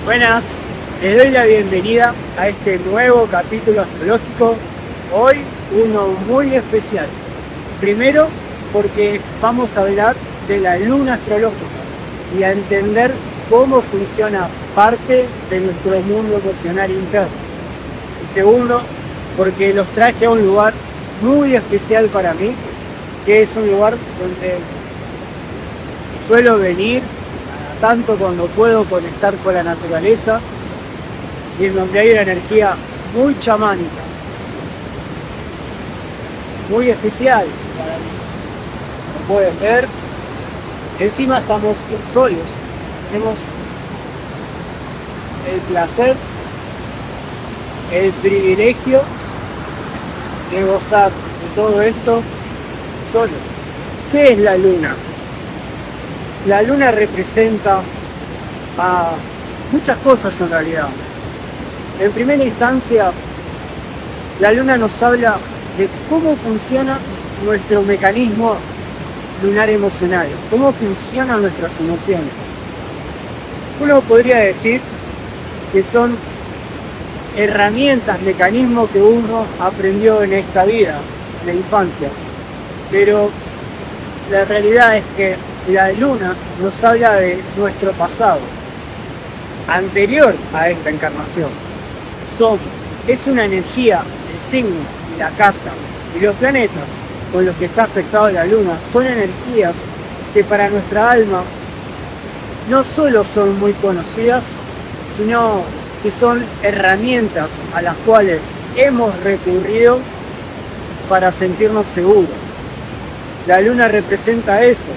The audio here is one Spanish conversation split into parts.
Buenas, les doy la bienvenida a este nuevo capítulo astrológico, hoy uno muy especial. Primero, porque vamos a hablar de la luna astrológica y a entender cómo funciona parte de nuestro mundo emocional interno. Y segundo, porque los traje a un lugar muy especial para mí, que es un lugar donde suelo venir tanto cuando puedo conectar con la naturaleza y en donde hay una energía muy chamánica, muy especial para mí. Como pueden ver, encima estamos solos. Tenemos el placer, el privilegio de gozar de todo esto solos. ¿Qué es la luna? La luna representa a muchas cosas en realidad. En primera instancia, la luna nos habla de cómo funciona nuestro mecanismo lunar emocional, cómo funcionan nuestras emociones. Uno podría decir que son herramientas, mecanismos que uno aprendió en esta vida, en la infancia. Pero la realidad es que la luna nos habla de nuestro pasado, anterior a esta encarnación. Es una energía, el signo y la casa y los planetas con los que está afectado la luna son energías que para nuestra alma no solo son muy conocidas, sino que son herramientas a las cuales hemos recurrido para sentirnos seguros. La luna representa eso,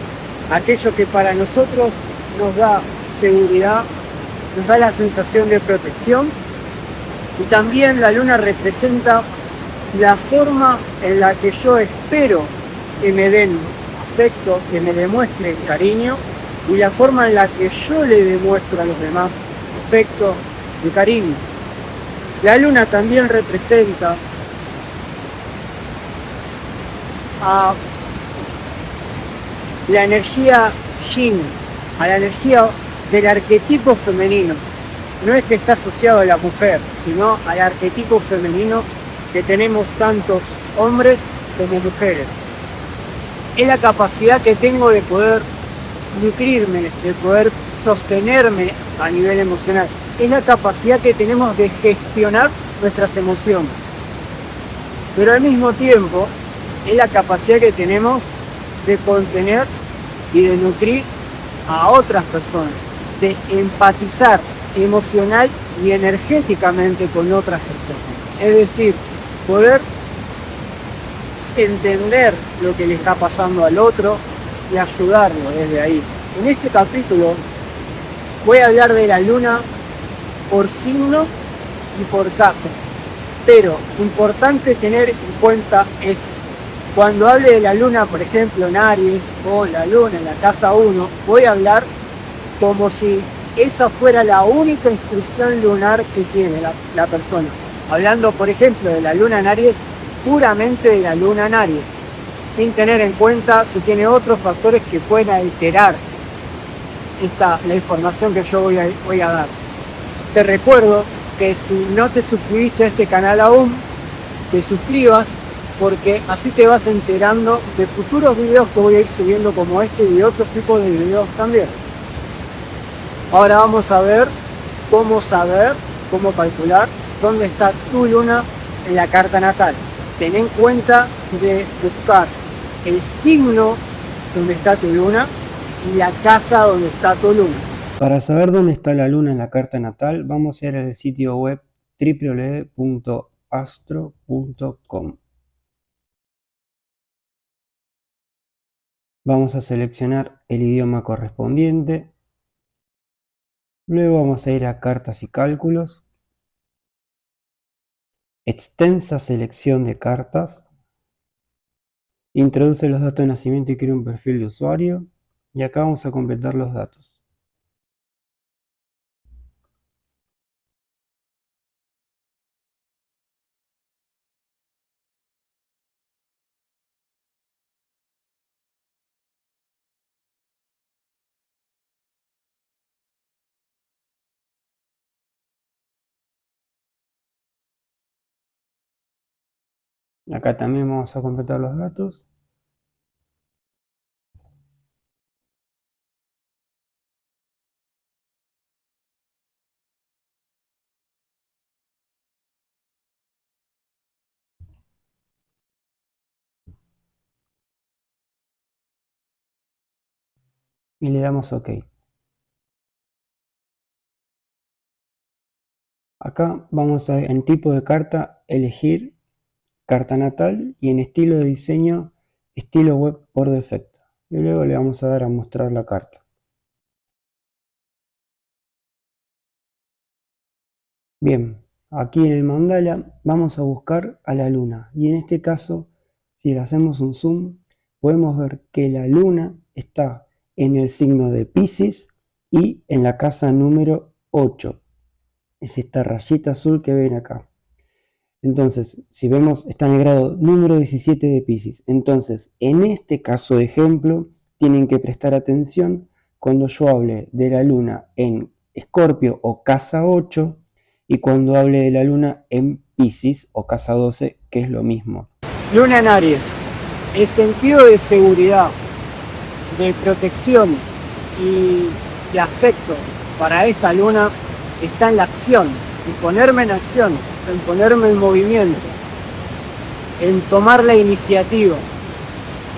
aquello que para nosotros nos da seguridad, nos da la sensación de protección, y también la luna representa la forma en la que yo espero que me den afecto, que me demuestren cariño, y la forma en la que yo le demuestro a los demás afecto y cariño. La luna también representa a la energía yin, a la energía del arquetipo femenino. No es que está asociado a la mujer, sino al arquetipo femenino que tenemos tantos hombres como mujeres. Es la capacidad que tengo de poder nutrirme, de poder sostenerme a nivel emocional. Es la capacidad que tenemos de gestionar nuestras emociones. Pero al mismo tiempo, es la capacidad que tenemos de contener y de nutrir a otras personas, de empatizar emocional y energéticamente con otras personas. Es decir, poder entender lo que le está pasando al otro y ayudarlo desde ahí. En este capítulo voy a hablar de la luna por signo y por casa, pero importante tener en cuenta es cuando hable de la luna, por ejemplo en Aries, o la luna en la casa 1, voy a hablar como si esa fuera la única instrucción lunar que tiene la persona. Hablando, por ejemplo, de la luna en Aries, puramente de la luna en Aries, sin tener en cuenta si tiene otros factores que pueden alterar la información que yo voy a dar. Te recuerdo que si no te suscribiste a este canal aún, te suscribas, porque así te vas enterando de futuros videos que voy a ir subiendo como este y de otros tipos de videos también. Ahora vamos a ver cómo saber, cómo calcular dónde está tu luna en la carta natal. Ten en cuenta de buscar el signo donde está tu luna y la casa donde está tu luna. Para saber dónde está la luna en la carta natal, vamos a ir al sitio web www.astro.com. Vamos a seleccionar el idioma correspondiente. Luego vamos a ir a cartas y cálculos. Extensa selección de cartas. Introduce los datos de nacimiento y crea un perfil de usuario. Y acá vamos a completar los datos. Acá también vamos a completar los datos. Y le damos OK. Acá vamos a, en tipo de carta, elegir carta natal y en estilo de diseño, estilo web por defecto. Y luego le vamos a dar a mostrar la carta. Bien, aquí en el mandala vamos a buscar a la luna. Y en este caso, si le hacemos un zoom, podemos ver que la luna está en el signo de Piscis y en la casa número 8. Es esta rayita azul que ven acá. Entonces, si vemos, está en el grado número 17 de Piscis. Entonces, en este caso de ejemplo, tienen que prestar atención cuando yo hable de la luna en Escorpio o casa 8 y cuando hable de la luna en Piscis o casa 12, que es lo mismo. Luna en Aries. El sentido de seguridad, de protección y de afecto para esta luna está en la acción, en ponerme en acción, en ponerme en movimiento, en tomar la iniciativa,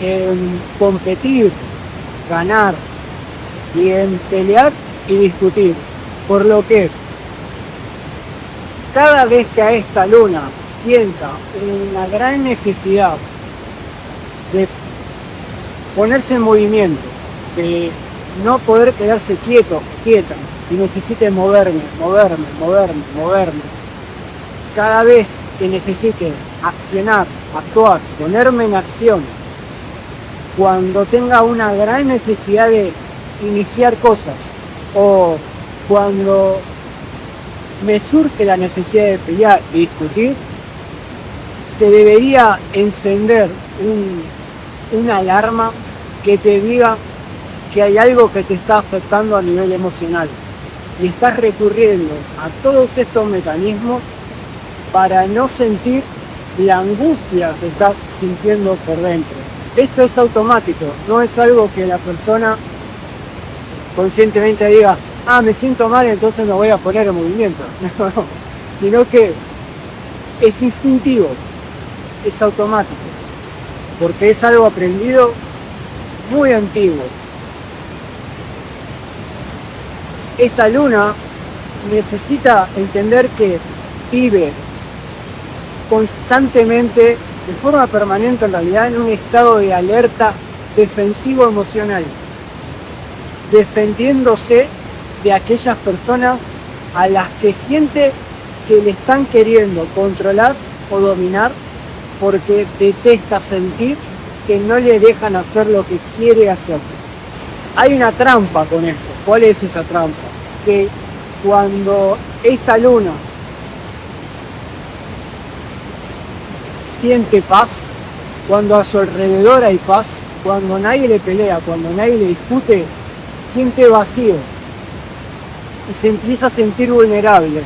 en competir, ganar y en pelear y discutir. Por lo que cada vez que a esta luna sienta una gran necesidad de ponerse en movimiento, de no poder quedarse quieta, y necesite moverme, cada vez que necesite accionar, actuar, ponerme en acción, cuando tenga una gran necesidad de iniciar cosas o cuando me surge la necesidad de pelear y discutir, se debería encender una alarma que te diga que hay algo que te está afectando a nivel emocional y estás recurriendo a todos estos mecanismos para no sentir la angustia que estás sintiendo por dentro. Esto es automático, no es algo que la persona conscientemente diga, me siento mal, entonces me voy a poner en movimiento. No, sino que es instintivo, es automático, porque es algo aprendido muy antiguo. Esta luna necesita entender que vive constantemente, de forma permanente en realidad, en un estado de alerta defensivo emocional, defendiéndose de aquellas personas a las que siente que le están queriendo controlar o dominar, porque detesta sentir que no le dejan hacer lo que quiere hacer. Hay una trampa con esto. ¿Cuál es esa trampa? Que cuando esta luna siente paz, cuando a su alrededor hay paz, cuando nadie le pelea, cuando nadie le discute, siente vacío y se empieza a sentir vulnerable.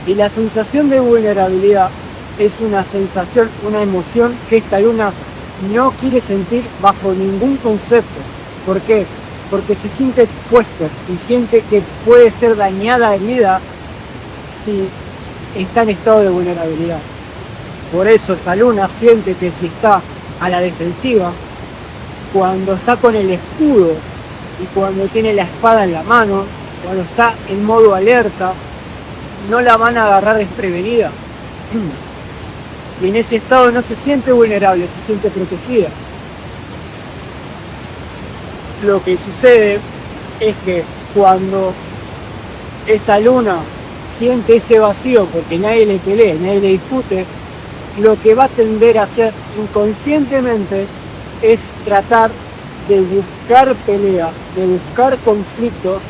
Y la sensación de vulnerabilidad es una sensación, una emoción que esta luna no quiere sentir bajo ningún concepto. ¿Por qué? Porque se siente expuesta y siente que puede ser dañada, herida, si está en estado de vulnerabilidad. Por eso esta luna siente que si está a la defensiva, cuando está con el escudo y cuando tiene la espada en la mano, cuando está en modo alerta, no la van a agarrar desprevenida. Y en ese estado no se siente vulnerable, se siente protegida. Lo que sucede es que cuando esta luna siente ese vacío porque nadie le pelea, nadie le discute, lo que va a tender a hacer inconscientemente es tratar de buscar pelea, de buscar conflicto,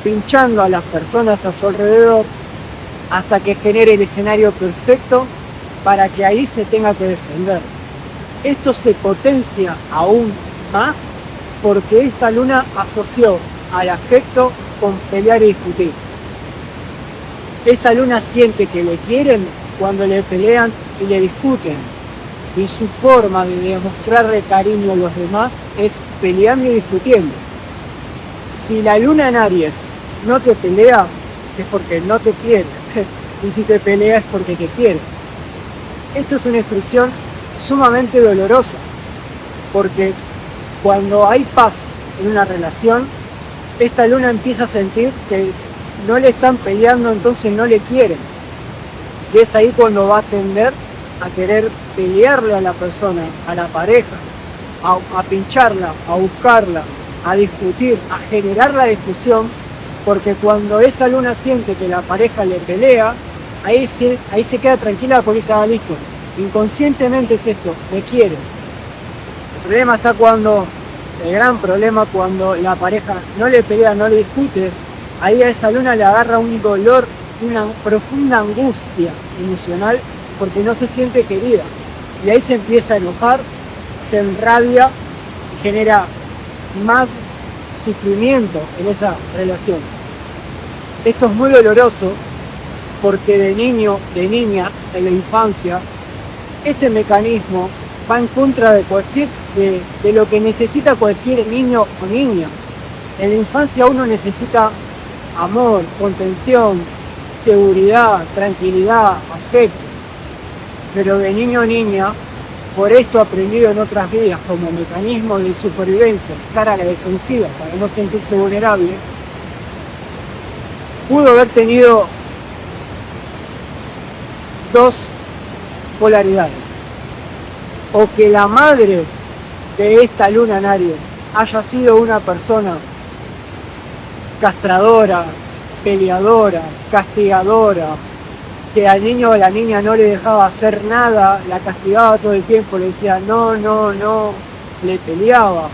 pinchando a las personas a su alrededor hasta que genere el escenario perfecto para que ahí se tenga que defender. Esto se potencia aún más porque esta luna asoció al afecto con pelear y discutir. Esta luna siente que le quieren cuando le pelean y le discuten. y su forma de demostrarle cariño a los demás es peleando y discutiendo. Si la luna en Aries no te pelea, es porque no te quiere, y si te pelea es porque te quiere. Esto es una instrucción sumamente dolorosa, porque cuando hay paz en una relación, esta luna empieza a sentir que no le están peleando, entonces no le quieren. Y es ahí cuando va a tender a querer pelearle a la persona, a la pareja, a pincharla, a buscarla, a discutir, a generar la discusión, porque cuando esa luna siente que la pareja le pelea, ahí se queda tranquila porque se va listo. Inconscientemente es esto, me quiere. El problema está el gran problema cuando la pareja no le pelea, no le discute, ahí a esa luna le agarra un dolor, una profunda angustia emocional porque no se siente querida. Y ahí se empieza a enojar, se enrabia y genera más sufrimiento en esa relación. Esto es muy doloroso porque de niño, de niña, en la infancia, este mecanismo va en contra de lo que necesita cualquier niño o niña. En la infancia uno necesita amor, contención, seguridad, tranquilidad, afecto. Pero de niño o niña, por esto aprendido en otras vidas como mecanismo de supervivencia, estar a la defensiva para no sentirse vulnerable, pudo haber tenido dos polaridades. O que la madre de esta luna en Aries haya sido una persona castradora, peleadora, castigadora, que al niño o a la niña no le dejaba hacer nada, la castigaba todo el tiempo, le decía no, no, no, le peleaba,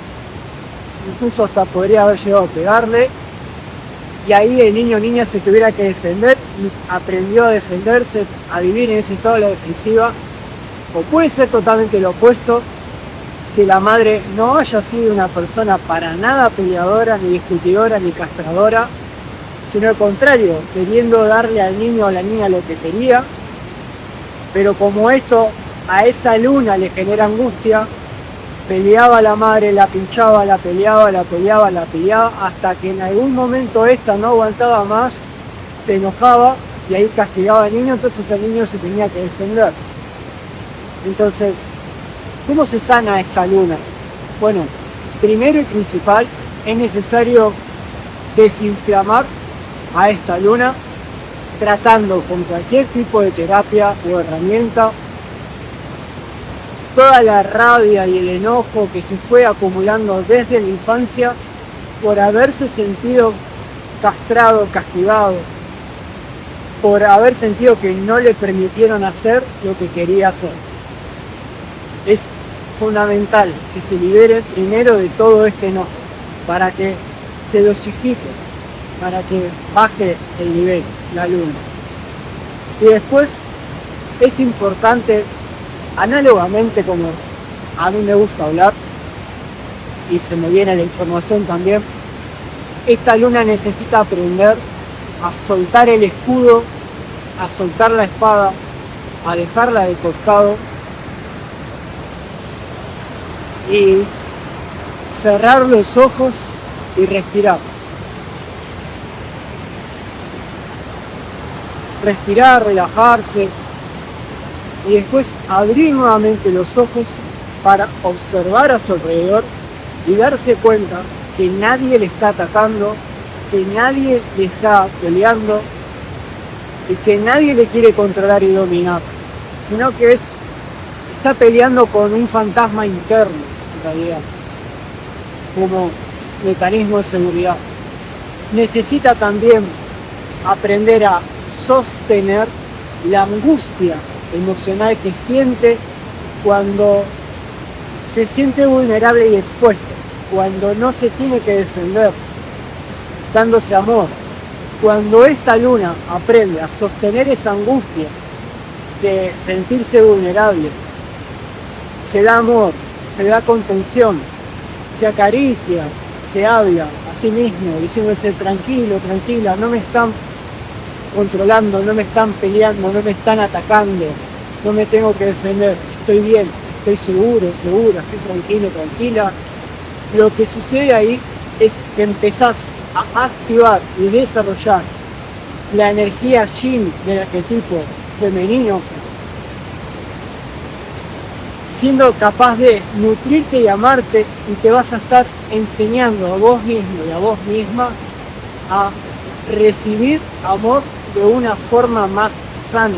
incluso hasta podría haber llegado a pegarle, y ahí el niño o niña se tuviera que defender y aprendió a defenderse, a vivir en ese estado de la defensiva. O puede ser totalmente lo opuesto, que la madre no haya sido una persona para nada peleadora, ni discutidora, ni castradora, sino al contrario, queriendo darle al niño o a la niña lo que quería, pero como esto a esa luna le genera angustia, peleaba a la madre, la pinchaba, la peleaba, la peleaba, la peleaba, hasta que en algún momento esta no aguantaba más, se enojaba y ahí castigaba al niño, entonces el niño se tenía que defender. Entonces, ¿cómo se sana esta luna? Bueno, primero y principal, es necesario desinflamar a esta luna tratando con cualquier tipo de terapia o herramienta toda la rabia y el enojo que se fue acumulando desde la infancia por haberse sentido castrado, castigado, por haber sentido que no le permitieron hacer lo que quería hacer. Es fundamental que se libere primero de todo este enojo, para que se dosifique, para que baje el nivel, la luna. Y después es importante, análogamente como a mí me gusta hablar, y se me viene la información también, esta luna necesita aprender a soltar el escudo, a soltar la espada, a dejarla de costado, y cerrar los ojos y respirar. Respirar, relajarse y después abrir nuevamente los ojos para observar a su alrededor y darse cuenta que nadie le está atacando, que nadie le está peleando y que nadie le quiere controlar y dominar, sino que está peleando con un fantasma interno, en realidad, como mecanismo de seguridad. Necesita también aprender a sostener la angustia emocional que siente cuando se siente vulnerable y expuesto, cuando no se tiene que defender, dándose amor. Cuando esta luna aprende a sostener esa angustia de sentirse vulnerable, se da amor, se da contención, se acaricia, se habla a sí mismo, diciéndose tranquilo, tranquila, no me están controlando, no me están peleando, no me están atacando, no me tengo que defender, estoy bien, estoy seguro, segura, estoy tranquilo, tranquila. Lo que sucede ahí es que empezás a activar y desarrollar la energía yin del arquetipo femenino, siendo capaz de nutrirte y amarte, y te vas a estar enseñando a vos mismo y a vos misma a recibir amor de una forma más sana.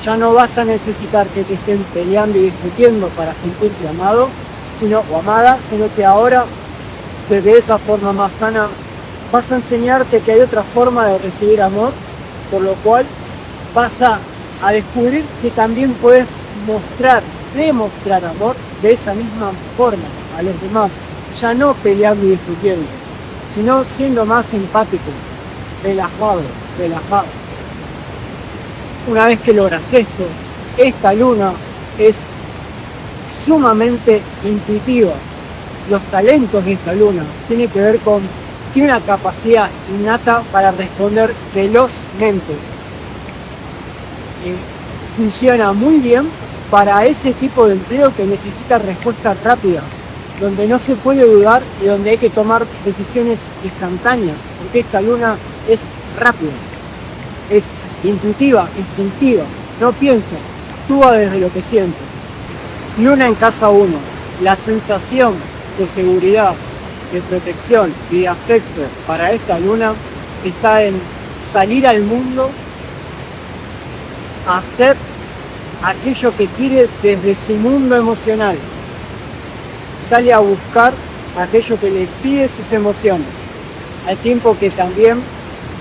Ya no vas a necesitar que te estén peleando y discutiendo para sentirte amado o amada, sino que ahora, desde esa forma más sana, vas a enseñarte que hay otra forma de recibir amor, por lo cual vas a descubrir que también puedes demostrar amor de esa misma forma a los demás, ya no peleando y discutiendo, sino siendo más empático, relajado. Una vez que logras esto, esta luna es sumamente intuitiva. Los talentos de esta luna tiene una capacidad innata para responder velozmente. Funciona muy bien para ese tipo de empleo que necesita respuesta rápida, donde no se puede dudar y donde hay que tomar decisiones instantáneas, porque esta luna es rápida, es intuitiva, instintiva, no piensa, actúa desde lo que siente. Luna en casa 1, la sensación de seguridad, de protección y de afecto para esta luna está en salir al mundo a hacer aquello que quiere desde su mundo emocional. Sale a buscar aquello que le pide sus emociones, al tiempo que también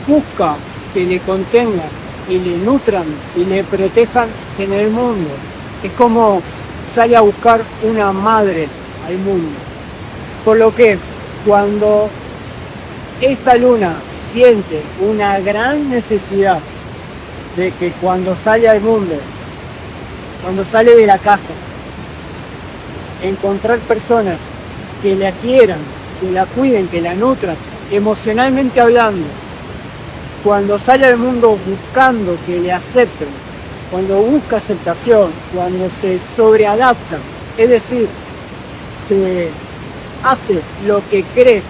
busca que le contengan y le nutran y le protejan en el mundo. Es como sale a buscar una madre al mundo. Por lo que cuando esta luna siente una gran necesidad de que cuando sale al mundo, cuando sale de la casa, encontrar personas que la quieran, que la cuiden, que la nutran, emocionalmente hablando, cuando sale al mundo buscando que le acepten, cuando busca aceptación, cuando se sobreadapta, es decir, se hace lo que cree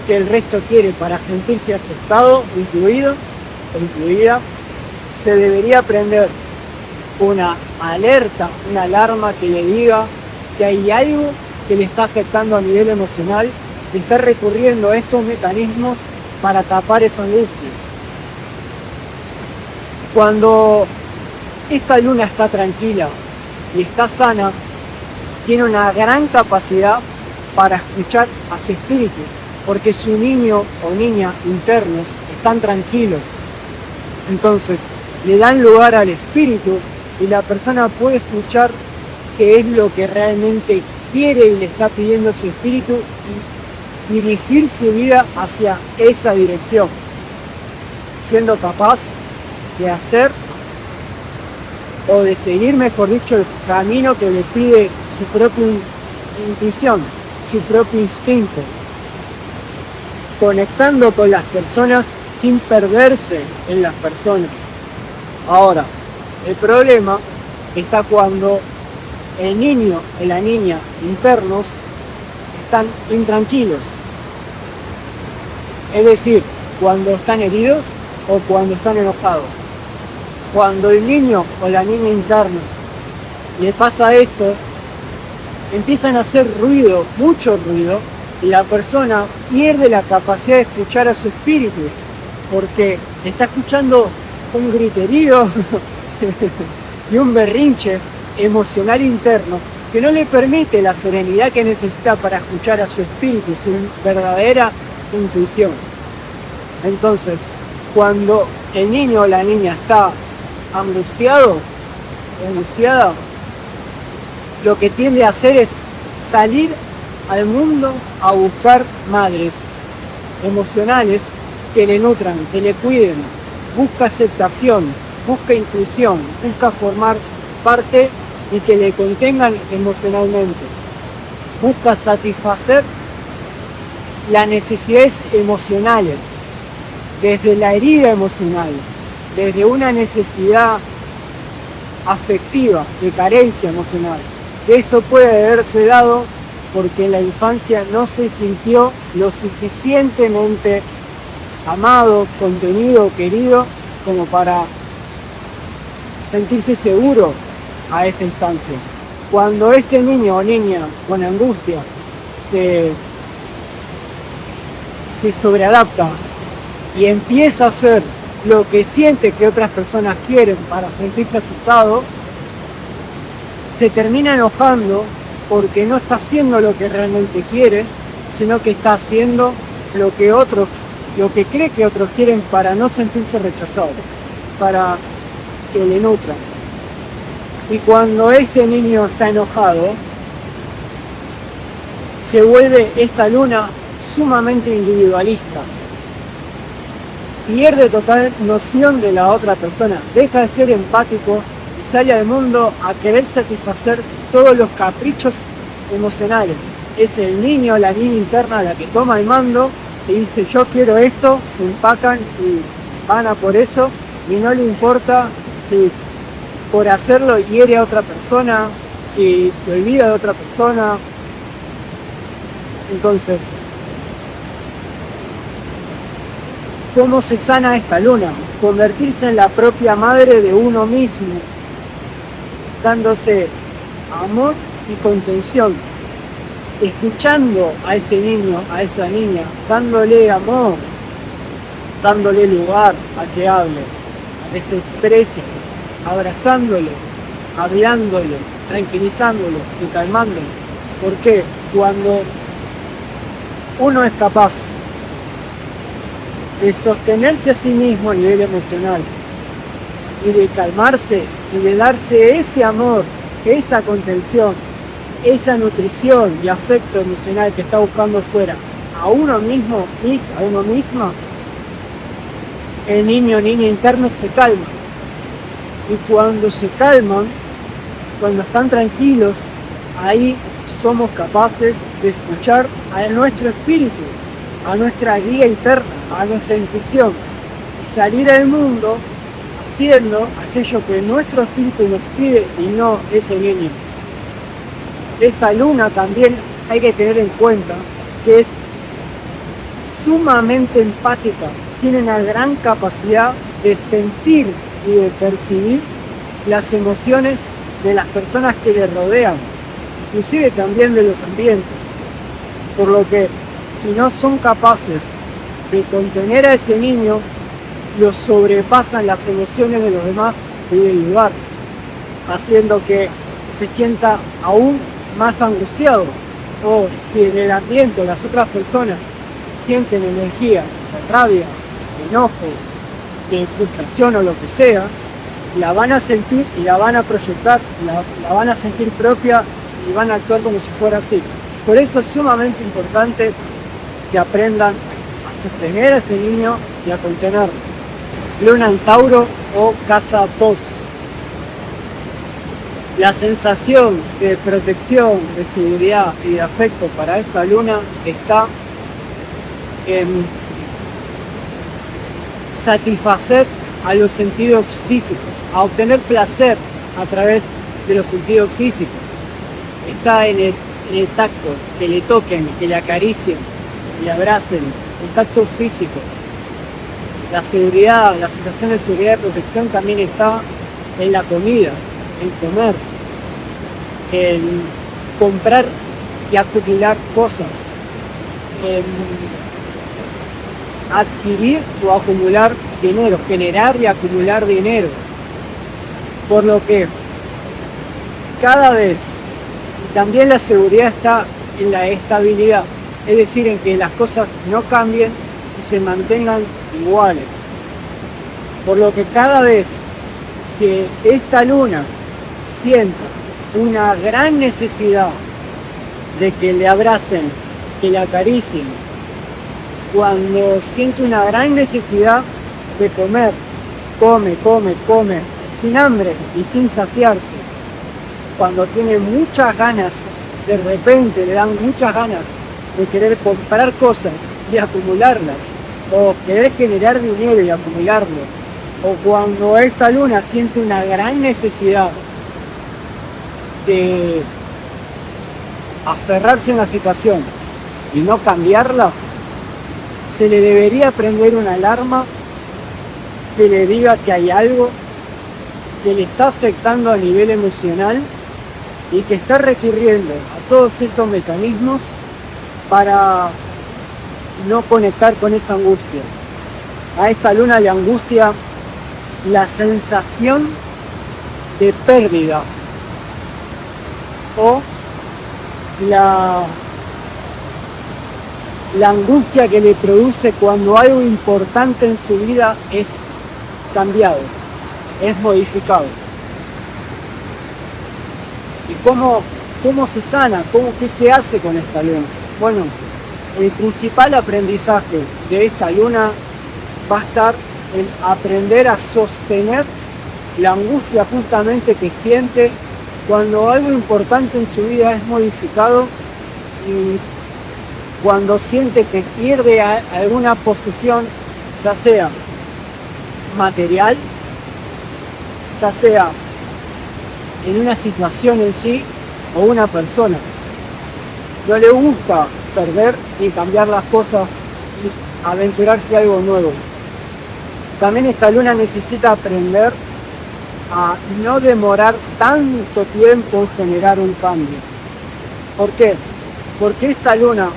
que el resto quiere para sentirse aceptado, incluido o incluida, se debería prender una alerta, una alarma que le diga que hay algo que le está afectando a nivel emocional, y está recurriendo a estos mecanismos para tapar esa angustia. Cuando esta luna está tranquila y está sana, tiene una gran capacidad para escuchar a su espíritu, porque su niño o niña internos están tranquilos. Entonces, le dan lugar al espíritu y la persona puede escuchar qué es lo que realmente quiere y le está pidiendo a su espíritu y dirigir su vida hacia esa dirección, siendo capaz de hacer o de seguir, mejor dicho, el camino que le pide su propia intuición, su propio instinto, conectando con las personas sin perderse en las personas. Ahora, el problema está cuando el niño y la niña internos están intranquilos, es decir, cuando están heridos o cuando están enojados. Cuando el niño o la niña interna le pasa esto, empiezan a hacer ruido, mucho ruido, y la persona pierde la capacidad de escuchar a su espíritu, porque está escuchando un griterío y un berrinche emocional interno que no le permite la serenidad que necesita para escuchar a su espíritu, su verdadera intuición. Entonces, cuando el niño o la niña está angustiado o angustiada, lo que tiende a hacer es salir al mundo a buscar madres emocionales que le nutran, que le cuiden, busca aceptación, busca inclusión, busca formar parte y que le contengan emocionalmente, busca satisfacer las necesidades emocionales, desde la herida emocional, desde una necesidad afectiva, de carencia emocional, que esto puede haberse dado porque en la infancia no se sintió lo suficientemente amado, contenido, querido, como para sentirse seguro a esa instancia. Cuando este niño o niña con angustia se sobreadapta y empieza a hacer lo que siente que otras personas quieren para sentirse asustado, se termina enojando porque no está haciendo lo que realmente quiere, sino que está haciendo lo que cree que otros quieren para no sentirse rechazado, para que le nutran. Y cuando este niño está enojado, se vuelve esta luna sumamente individualista. Pierde total noción de la otra persona, deja de ser empático y sale al mundo a querer satisfacer todos los caprichos emocionales. Es el niño o la niña interna la que toma el mando y dice yo quiero esto, se empacan y van a por eso y no le importa si por hacerlo hiere a otra persona, si se olvida de otra persona. Entonces, ¿cómo se sana esta luna? Convertirse en la propia madre de uno mismo, dándose amor y contención, escuchando a ese niño, a esa niña, dándole amor, dándole lugar a que hable, a que se exprese, abrazándolo, hablándolo, tranquilizándolo y calmándolo. Porque cuando uno es capaz de sostenerse a sí mismo a nivel emocional y de calmarse y de darse ese amor, esa contención, esa nutrición y afecto emocional que está buscando fuera a uno mismo, a uno misma, el niño o niña interno se calma. Y cuando se calman, cuando están tranquilos, ahí somos capaces de escuchar a nuestro espíritu, a nuestra guía interna, a nuestra intuición, y salir al mundo haciendo aquello que nuestro espíritu nos pide y no ese niño. Esta luna también hay que tener en cuenta que es sumamente empática, tiene una gran capacidad de sentir y de percibir las emociones de las personas que le rodean, inclusive también de los ambientes, por lo que si no son capaces de contener a ese niño, lo sobrepasan las emociones de los demás y del lugar, haciendo que se sienta aún más angustiado, o si en el ambiente las otras personas sienten energía, de rabia, de enojo, de frustración o lo que sea, la van a sentir y la van a proyectar, la van a sentir propia y van a actuar como si fuera así. Por eso es sumamente importante que aprendan a sostener a ese niño y a contenerlo. Luna en Tauro o Casa 2. La sensación de protección, de seguridad y de afecto para esta luna está en satisfacer a los sentidos físicos, a obtener placer a través de los sentidos físicos. Está en el tacto, que le toquen, que le acaricien, que le abracen, el tacto físico. La seguridad, la sensación de seguridad y protección también está en la comida, en comer, en comprar y acumular cosas, en adquirir o acumular dinero, generar y acumular dinero. Por lo que cada vez, y también la seguridad está en la estabilidad, es decir, en que las cosas no cambien y se mantengan iguales. Por lo que cada vez que esta luna sienta una gran necesidad de que le abracen, que le acaricien, cuando siente una gran necesidad de comer, come, sin hambre y sin saciarse, cuando tiene muchas ganas, de repente le dan muchas ganas de querer comprar cosas y acumularlas, o querer generar dinero y acumularlo, o cuando esta luna siente una gran necesidad de aferrarse a una situación y no cambiarla, se le debería prender una alarma que le diga que hay algo que le está afectando a nivel emocional y que está recurriendo a todos estos mecanismos para no conectar con esa angustia. A esta luna le angustia la sensación de pérdida o la angustia que le produce cuando algo importante en su vida es cambiado, es modificado. ¿Y cómo se sana? ¿Qué se hace con esta luna? Bueno, el principal aprendizaje de esta luna va a estar en aprender a sostener la angustia justamente que siente cuando algo importante en su vida es modificado y cuando siente que pierde alguna posesión, ya sea material, ya sea en una situación en sí o una persona. No le gusta perder ni cambiar las cosas y aventurarse a algo nuevo. También esta luna necesita aprender a no demorar tanto tiempo en generar un cambio. ¿Por qué? Porque esta luna,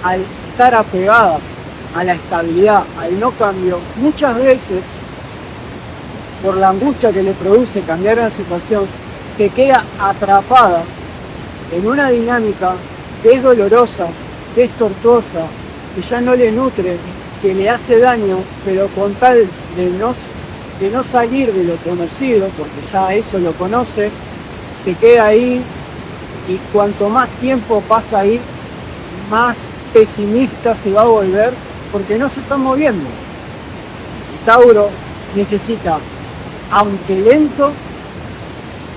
al estar apegada a la estabilidad, al no cambio, muchas veces, por la angustia que le produce cambiar una situación, se queda atrapada en una dinámica que es dolorosa, que es tortuosa, que ya no le nutre, que le hace daño, pero con tal de no salir de lo conocido, porque ya eso lo conoce, se queda ahí y cuanto más tiempo pasa ahí, más pesimista se va a volver porque no se está moviendo. Tauro necesita, aunque lento,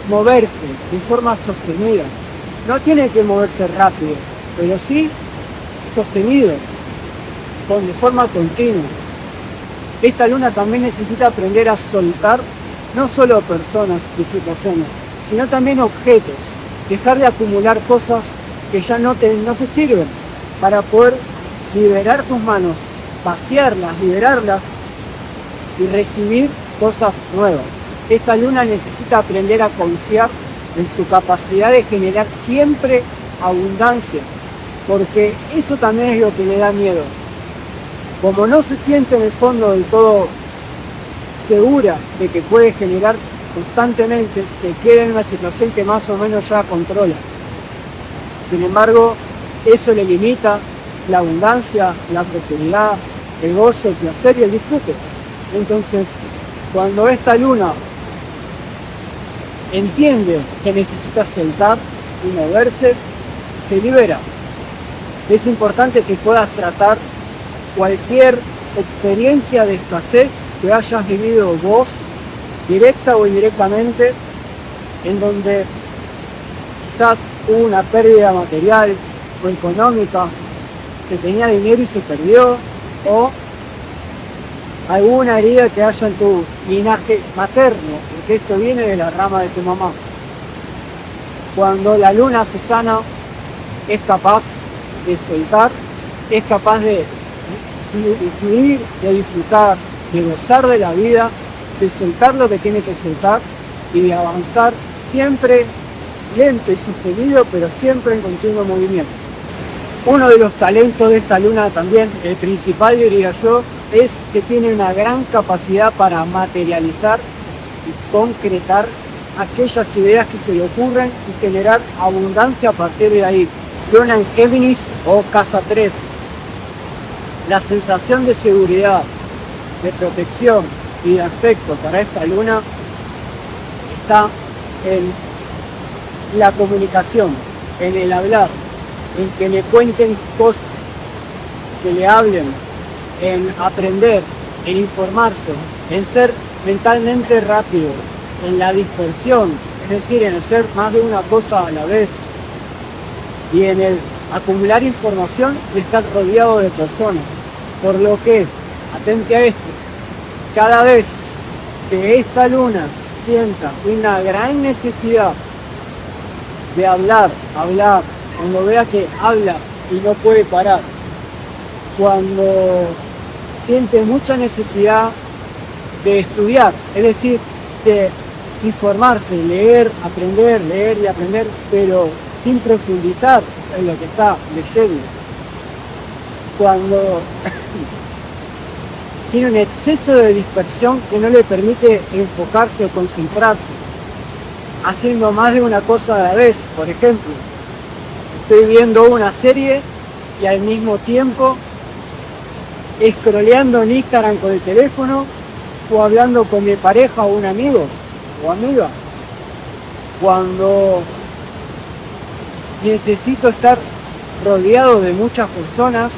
moverse de forma sostenida. No tiene que moverse rápido, pero sí sostenido, de forma continua. Esta luna también necesita aprender a soltar no solo personas y situaciones, sino también objetos. Dejar de acumular cosas que ya no te sirven, para poder liberar tus manos, vaciarlas, liberarlas y recibir cosas nuevas. Esta luna necesita aprender a confiar en su capacidad de generar siempre abundancia, porque eso también es lo que le da miedo. Como no se siente en el fondo del todo segura de que puede generar constantemente, se queda en una situación que más o menos ya controla. Sin embargo, eso le limita la abundancia, la prosperidad, el gozo, el placer y el disfrute. Entonces, cuando esta luna entiende que necesita soltar y moverse, se libera. Es importante que puedas tratar cualquier experiencia de escasez que hayas vivido vos, directa o indirectamente, en donde quizás hubo una pérdida material o económica, que tenía dinero y se perdió, o alguna herida que haya en tu linaje materno, porque esto viene de la rama de tu mamá. Cuando la luna se sana, es capaz de soltar, es capaz de fluir, de disfrutar, de gozar de la vida, de soltar lo que tiene que soltar y de avanzar siempre lento y sostenido, pero siempre en continuo movimiento. Uno de los talentos de esta luna también, el principal diría yo, es que tiene una gran capacidad para materializar y concretar aquellas ideas que se le ocurren y generar abundancia a partir de ahí. Luna en Géminis o casa 3. La sensación de seguridad, de protección y de afecto para esta luna está en la comunicación, en el hablar, en que le cuenten cosas, que le hablen, en aprender, en informarse, en ser mentalmente rápido, en la dispersión, es decir, en hacer más de una cosa a la vez, y en el acumular información y estar rodeado de personas. Por lo que, atente a esto, cada vez que esta luna sienta una gran necesidad de hablar cuando vea que habla y no puede parar, cuando siente mucha necesidad de estudiar, es decir, de informarse, leer y aprender, pero sin profundizar en lo que está leyendo. Cuando tiene un exceso de dispersión que no le permite enfocarse o concentrarse, haciendo más de una cosa a la vez. Por ejemplo, estoy viendo una serie y al mismo tiempo scrolleando en Instagram con el teléfono o hablando con mi pareja o un amigo o amiga. Cuando necesito estar rodeado de muchas personas,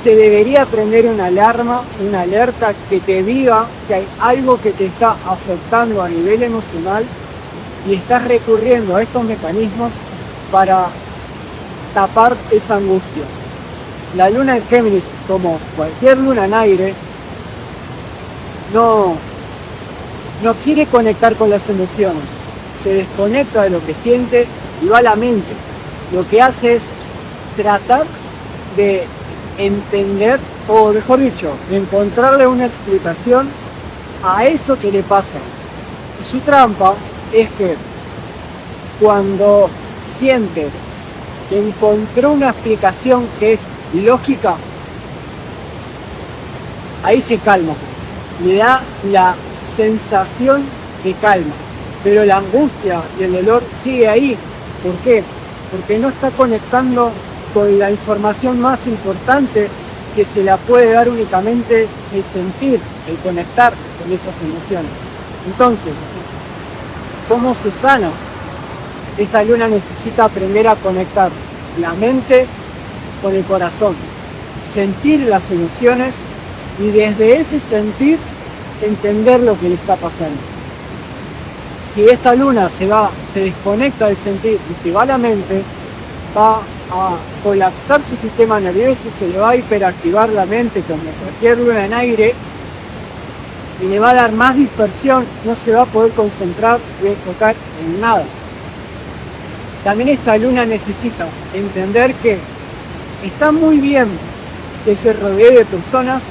se debería prender una alarma, una alerta que te diga que hay algo que te está afectando a nivel emocional y estás recurriendo a estos mecanismos para tapar esa angustia. La luna en Géminis, como cualquier luna en aire, no quiere conectar con las emociones, se desconecta de lo que siente y va a la mente. Lo que hace es tratar de entender, o mejor dicho, de encontrarle una explicación a eso que le pasa. Y su trampa es que cuando siente que encontró una explicación que es lógica, ahí se calma, le da la sensación de calma, pero la angustia y el dolor sigue ahí. ¿Por qué? Porque no está conectando con la información más importante que se la puede dar únicamente el sentir, el conectar con esas emociones. Entonces, ¿cómo se sana? Esta luna necesita aprender a conectar la mente con el corazón, sentir las emociones y desde ese sentir entender lo que le está pasando. Si esta luna se desconecta del sentir y se va a la mente, va a colapsar su sistema nervioso, se le va a hiperactivar la mente como cualquier luna en aire y le va a dar más dispersión, no se va a poder concentrar y enfocar en nada. También esta luna necesita entender que está muy bien que se rodee de personas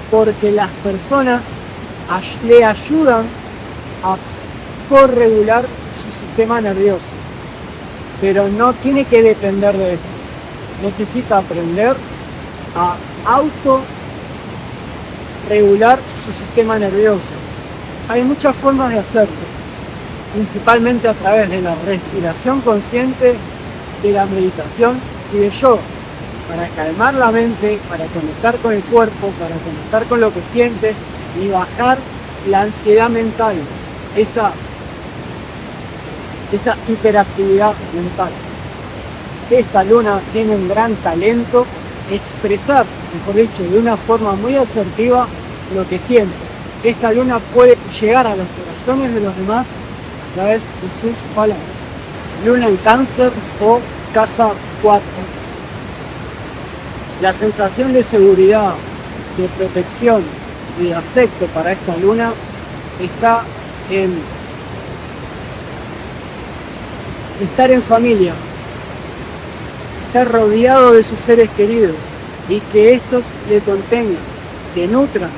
porque las personas le ayudan a corregular su sistema nervioso, pero no tiene que depender de esto. Necesita aprender a autorregular su sistema nervioso. Hay muchas formas de hacerlo, principalmente a través de la respiración consciente, de la meditación y de yoga, para calmar la mente, para conectar con el cuerpo, para conectar con lo que siente y bajar la ansiedad mental, esa hiperactividad mental. Esta luna tiene un gran talento, expresar, mejor dicho, de una forma muy asertiva lo que siente. Esta luna puede llegar a los corazones de los demás a través de sus palabras. Luna en Cáncer o casa 4. La sensación de seguridad, de protección y de afecto para esta luna está en estar en familia, estar rodeado de sus seres queridos y que estos le contengan, le nutran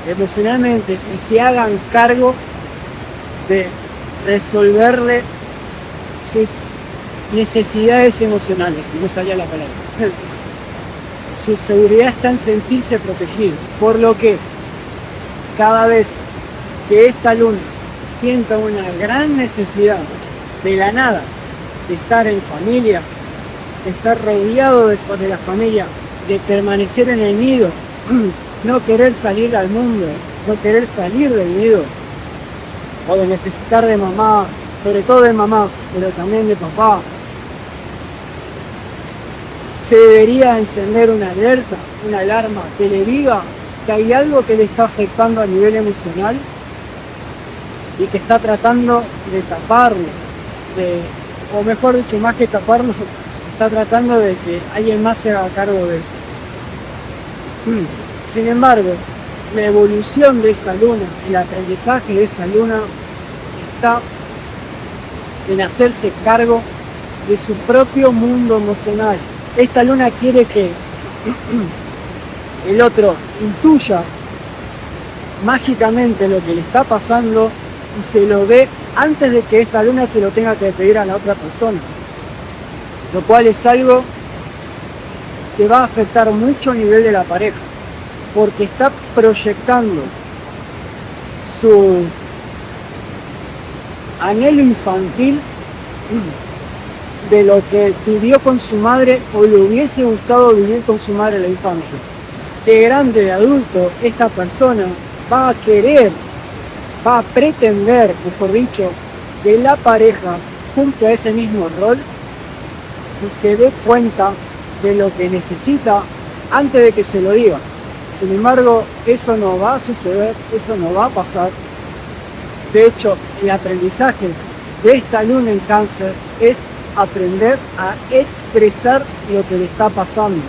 emocionalmente y se hagan cargo de resolverle sus necesidades emocionales. No salía la palabra. Su seguridad está en sentirse protegido, por lo que cada vez que esta luna sienta una gran necesidad de la nada de estar en familia, de estar rodeado de la familia, de permanecer en el nido, no querer salir al mundo, no querer salir del nido, o de necesitar de mamá, sobre todo de mamá, pero también de papá, se debería encender una alerta, una alarma que le diga que hay algo que le está afectando a nivel emocional y que está tratando de taparlo, o mejor dicho, más que taparlo, está tratando de que alguien más se haga cargo de eso. Sin embargo, la evolución de esta luna, el aprendizaje de esta luna está en hacerse cargo de su propio mundo emocional. Esta luna quiere que el otro intuya mágicamente lo que le está pasando y se lo dé antes de que esta luna se lo tenga que pedir a la otra persona. Lo cual es algo que va a afectar mucho a nivel de la pareja, porque está proyectando su anhelo infantil de lo que vivió con su madre o le hubiese gustado vivir con su madre en la infancia. De grande, de adulto, esta persona va a querer, va a pretender, mejor dicho, que la pareja cumpla ese mismo rol y se dé cuenta de lo que necesita antes de que se lo diga. Sin embargo, eso no va a suceder, eso no va a pasar. De hecho, el aprendizaje de esta luna en Cáncer es aprender a expresar lo que le está pasando.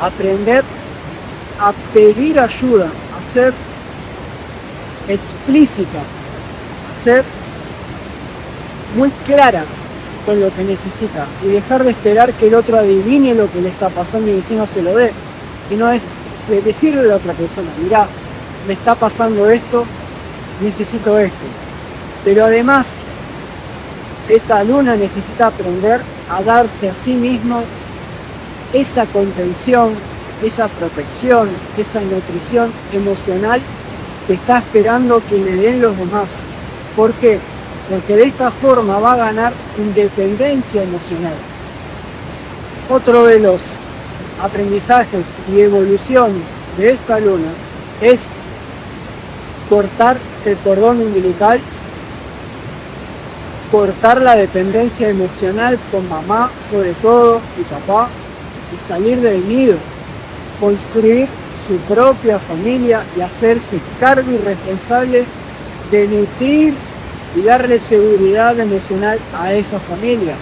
Aprender a pedir ayuda, a ser explícita, a ser muy clara con lo que necesita y dejar de esperar que el otro adivine lo que le está pasando y encima se lo dé, sino es de decirle a la otra persona, mirá, me está pasando esto, necesito esto. Pero además, esta luna necesita aprender a darse a sí mismo esa contención, esa protección, esa nutrición emocional que está esperando que le den los demás. ¿Por qué? Porque de esta forma va a ganar independencia emocional. Otro de los aprendizajes y evoluciones de esta luna es cortar el cordón umbilical, cortar la dependencia emocional con mamá, sobre todo, y papá, y salir del nido, construir su propia familia y hacerse cargo y responsable de nutrir y darle seguridad emocional a esa familia.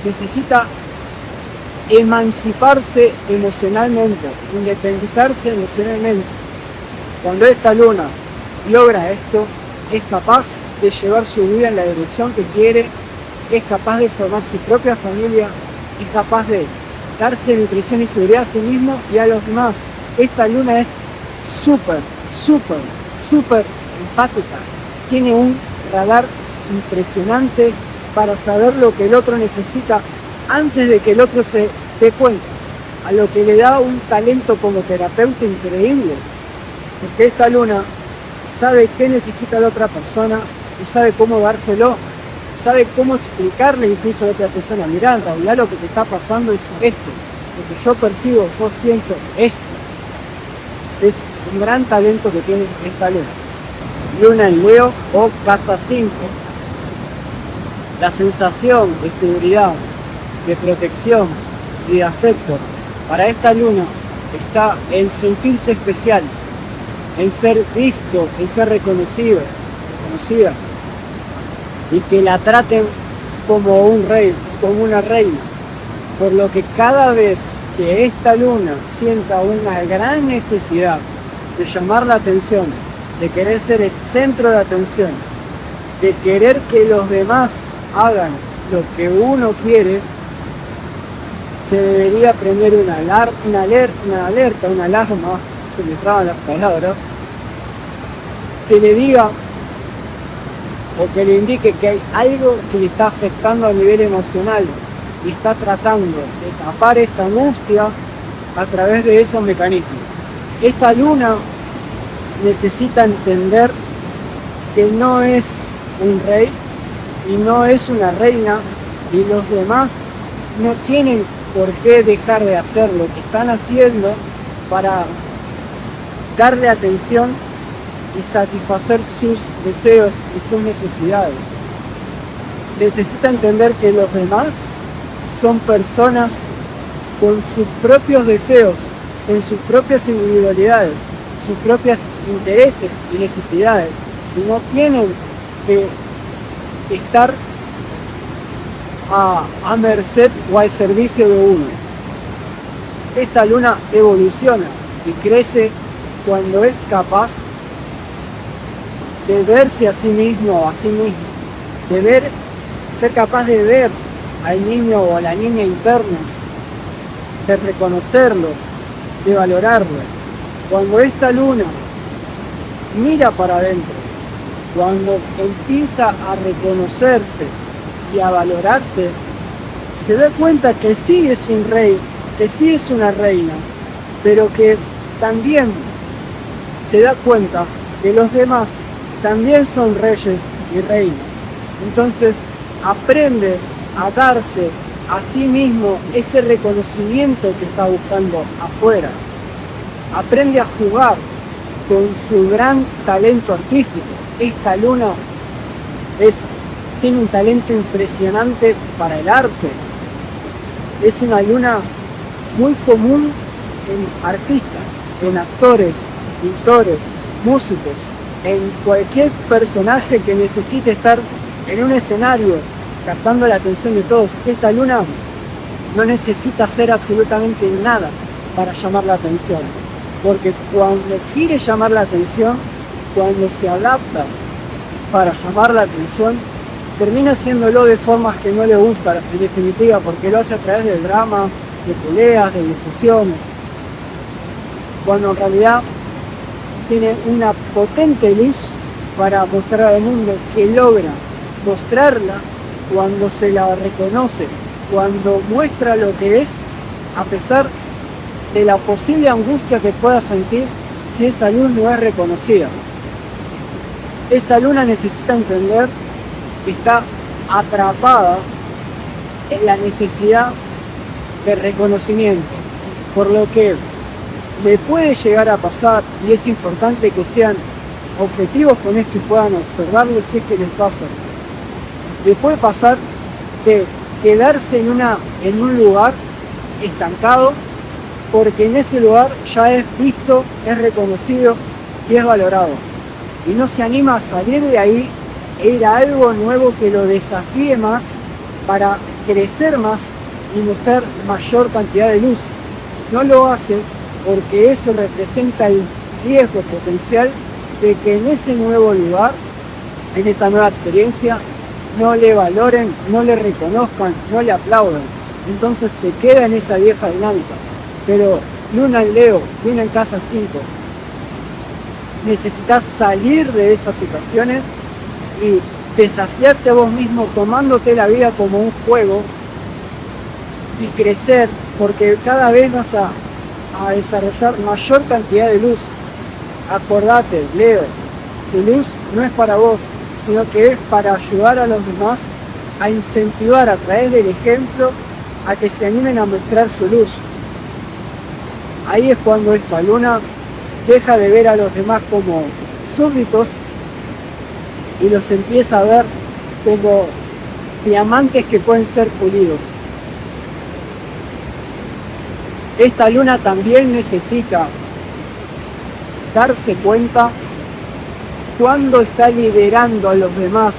Necesita emanciparse emocionalmente, independizarse emocionalmente. Cuando esta luna logra esto, es capaz de llevar su vida en la dirección que quiere, es capaz de formar su propia familia, es capaz de darse nutrición y seguridad a sí mismo y a los demás. Esta luna es súper empática. Tiene un radar impresionante para saber lo que el otro necesita antes de que el otro se dé cuenta, a lo que le da un talento como terapeuta increíble, porque esta luna sabe qué necesita la otra persona y sabe cómo dárselo, sabe cómo explicarle incluso a la otra persona, mirá, en realidad lo que te está pasando es esto, lo que yo percibo, yo siento esto. Es un gran talento que tiene esta luna. Luna en Leo o casa 5. La sensación de seguridad, de protección y de afecto para esta luna está en sentirse especial, en ser visto, en ser reconocido, reconocida, y que la traten como un rey, como una reina. Por lo que cada vez que esta luna sienta una gran necesidad de llamar la atención, de querer ser el centro de atención, de querer que los demás hagan lo que uno quiere, se debería prender una alerta, una alarma, se me traban las palabras, que le diga o que le indique que hay algo que le está afectando a nivel emocional y está tratando de tapar esta angustia a través de esos mecanismos. Esta luna necesita entender que no es un rey y no es una reina y los demás no tienen por qué dejar de hacer lo que están haciendo para darle atención y satisfacer sus deseos y sus necesidades. Necesita entender que los demás son personas con sus propios deseos, con sus propias individualidades, sus propios intereses y necesidades, y no tienen que estar a merced o al servicio de uno. Esta luna evoluciona y crece cuando es capaz de verse a sí mismo o a sí mismo, de ser capaz de ver al niño o a la niña internos, de reconocerlo, de valorarlo. Cuando esta luna mira para adentro, cuando empieza a reconocerse y a valorarse, se da cuenta que sí es un rey, que sí es una reina, pero que también se da cuenta que los demás también son reyes y reinas. Entonces aprende a darse a sí mismo ese reconocimiento que está buscando afuera. Aprende a jugar con su gran talento artístico. Esta luna tiene un talento impresionante para el arte. Es una luna muy común en artistas, en actores, pintores, músicos, en cualquier personaje que necesite estar en un escenario captando la atención de todos. Esta luna no necesita hacer absolutamente nada para llamar la atención, porque cuando quiere llamar la atención, cuando se adapta para llamar la atención, termina haciéndolo de formas que no le gustan, en definitiva, porque lo hace a través del drama, de peleas, de discusiones, cuando en realidad tiene una potente luz para mostrar al mundo, que logra mostrarla cuando se la reconoce, cuando muestra lo que es, a pesar de la posible angustia que pueda sentir si esa luz no es reconocida. Esta luna necesita entender que está atrapada en la necesidad de reconocimiento, por lo que le puede llegar a pasar, y es importante que sean objetivos con esto y puedan observarlo si es que les pasa. Le puede pasar de quedarse en un lugar estancado, porque en ese lugar ya es visto, es reconocido y es valorado, y no se anima a salir de ahí e ir a algo nuevo que lo desafíe más para crecer más y mostrar mayor cantidad de luz. No lo hace porque eso representa el riesgo potencial de que en ese nuevo lugar, en esa nueva experiencia, no le valoren, no le reconozcan, no le aplaudan. Entonces se queda en esa vieja dinámica. Pero luna en Leo, luna en casa 5, necesitas salir de esas situaciones y desafiarte a vos mismo, tomándote la vida como un juego y crecer, porque cada vez vas a desarrollar mayor cantidad de luz. Acordate, Leo, tu luz no es para vos, sino que es para ayudar a los demás, a incentivar a través del ejemplo a que se animen a mostrar su luz. Ahí es cuando esta luna deja de ver a los demás como súbditos y los empieza a ver como diamantes que pueden ser pulidos. Esta luna también necesita darse cuenta cuando está liderando a los demás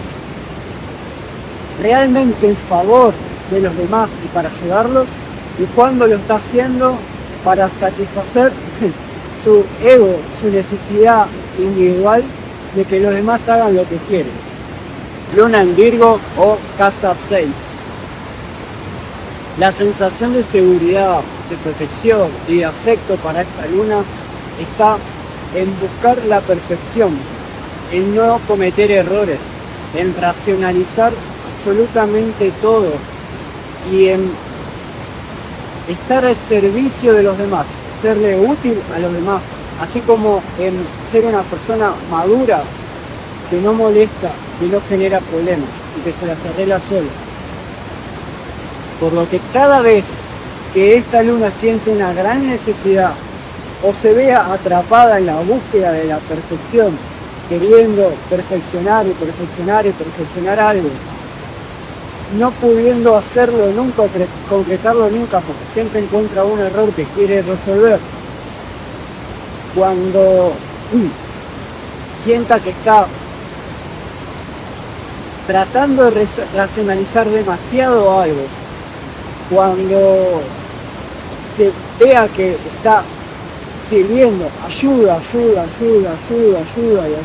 realmente en favor de los demás y para ayudarlos, y cuando lo está haciendo para satisfacer su ego, su necesidad individual de que los demás hagan lo que quieren. Luna en Virgo o casa 6. La sensación de seguridad, de protección y de afecto para esta luna está en buscar la perfección, en no cometer errores, en racionalizar absolutamente todo y en estar al servicio de los demás, serle útil a los demás, así como en ser una persona madura que no molesta, que no genera problemas y que se las arregla sola. Por lo que cada vez que esta luna siente una gran necesidad o se vea atrapada en la búsqueda de la perfección, queriendo perfeccionar y perfeccionar y perfeccionar algo, no pudiendo hacerlo nunca, concretarlo nunca, porque siempre encuentra un error que quiere resolver, cuando sienta que está tratando de racionalizar demasiado algo, cuando se vea que está sirviendo, ayuda y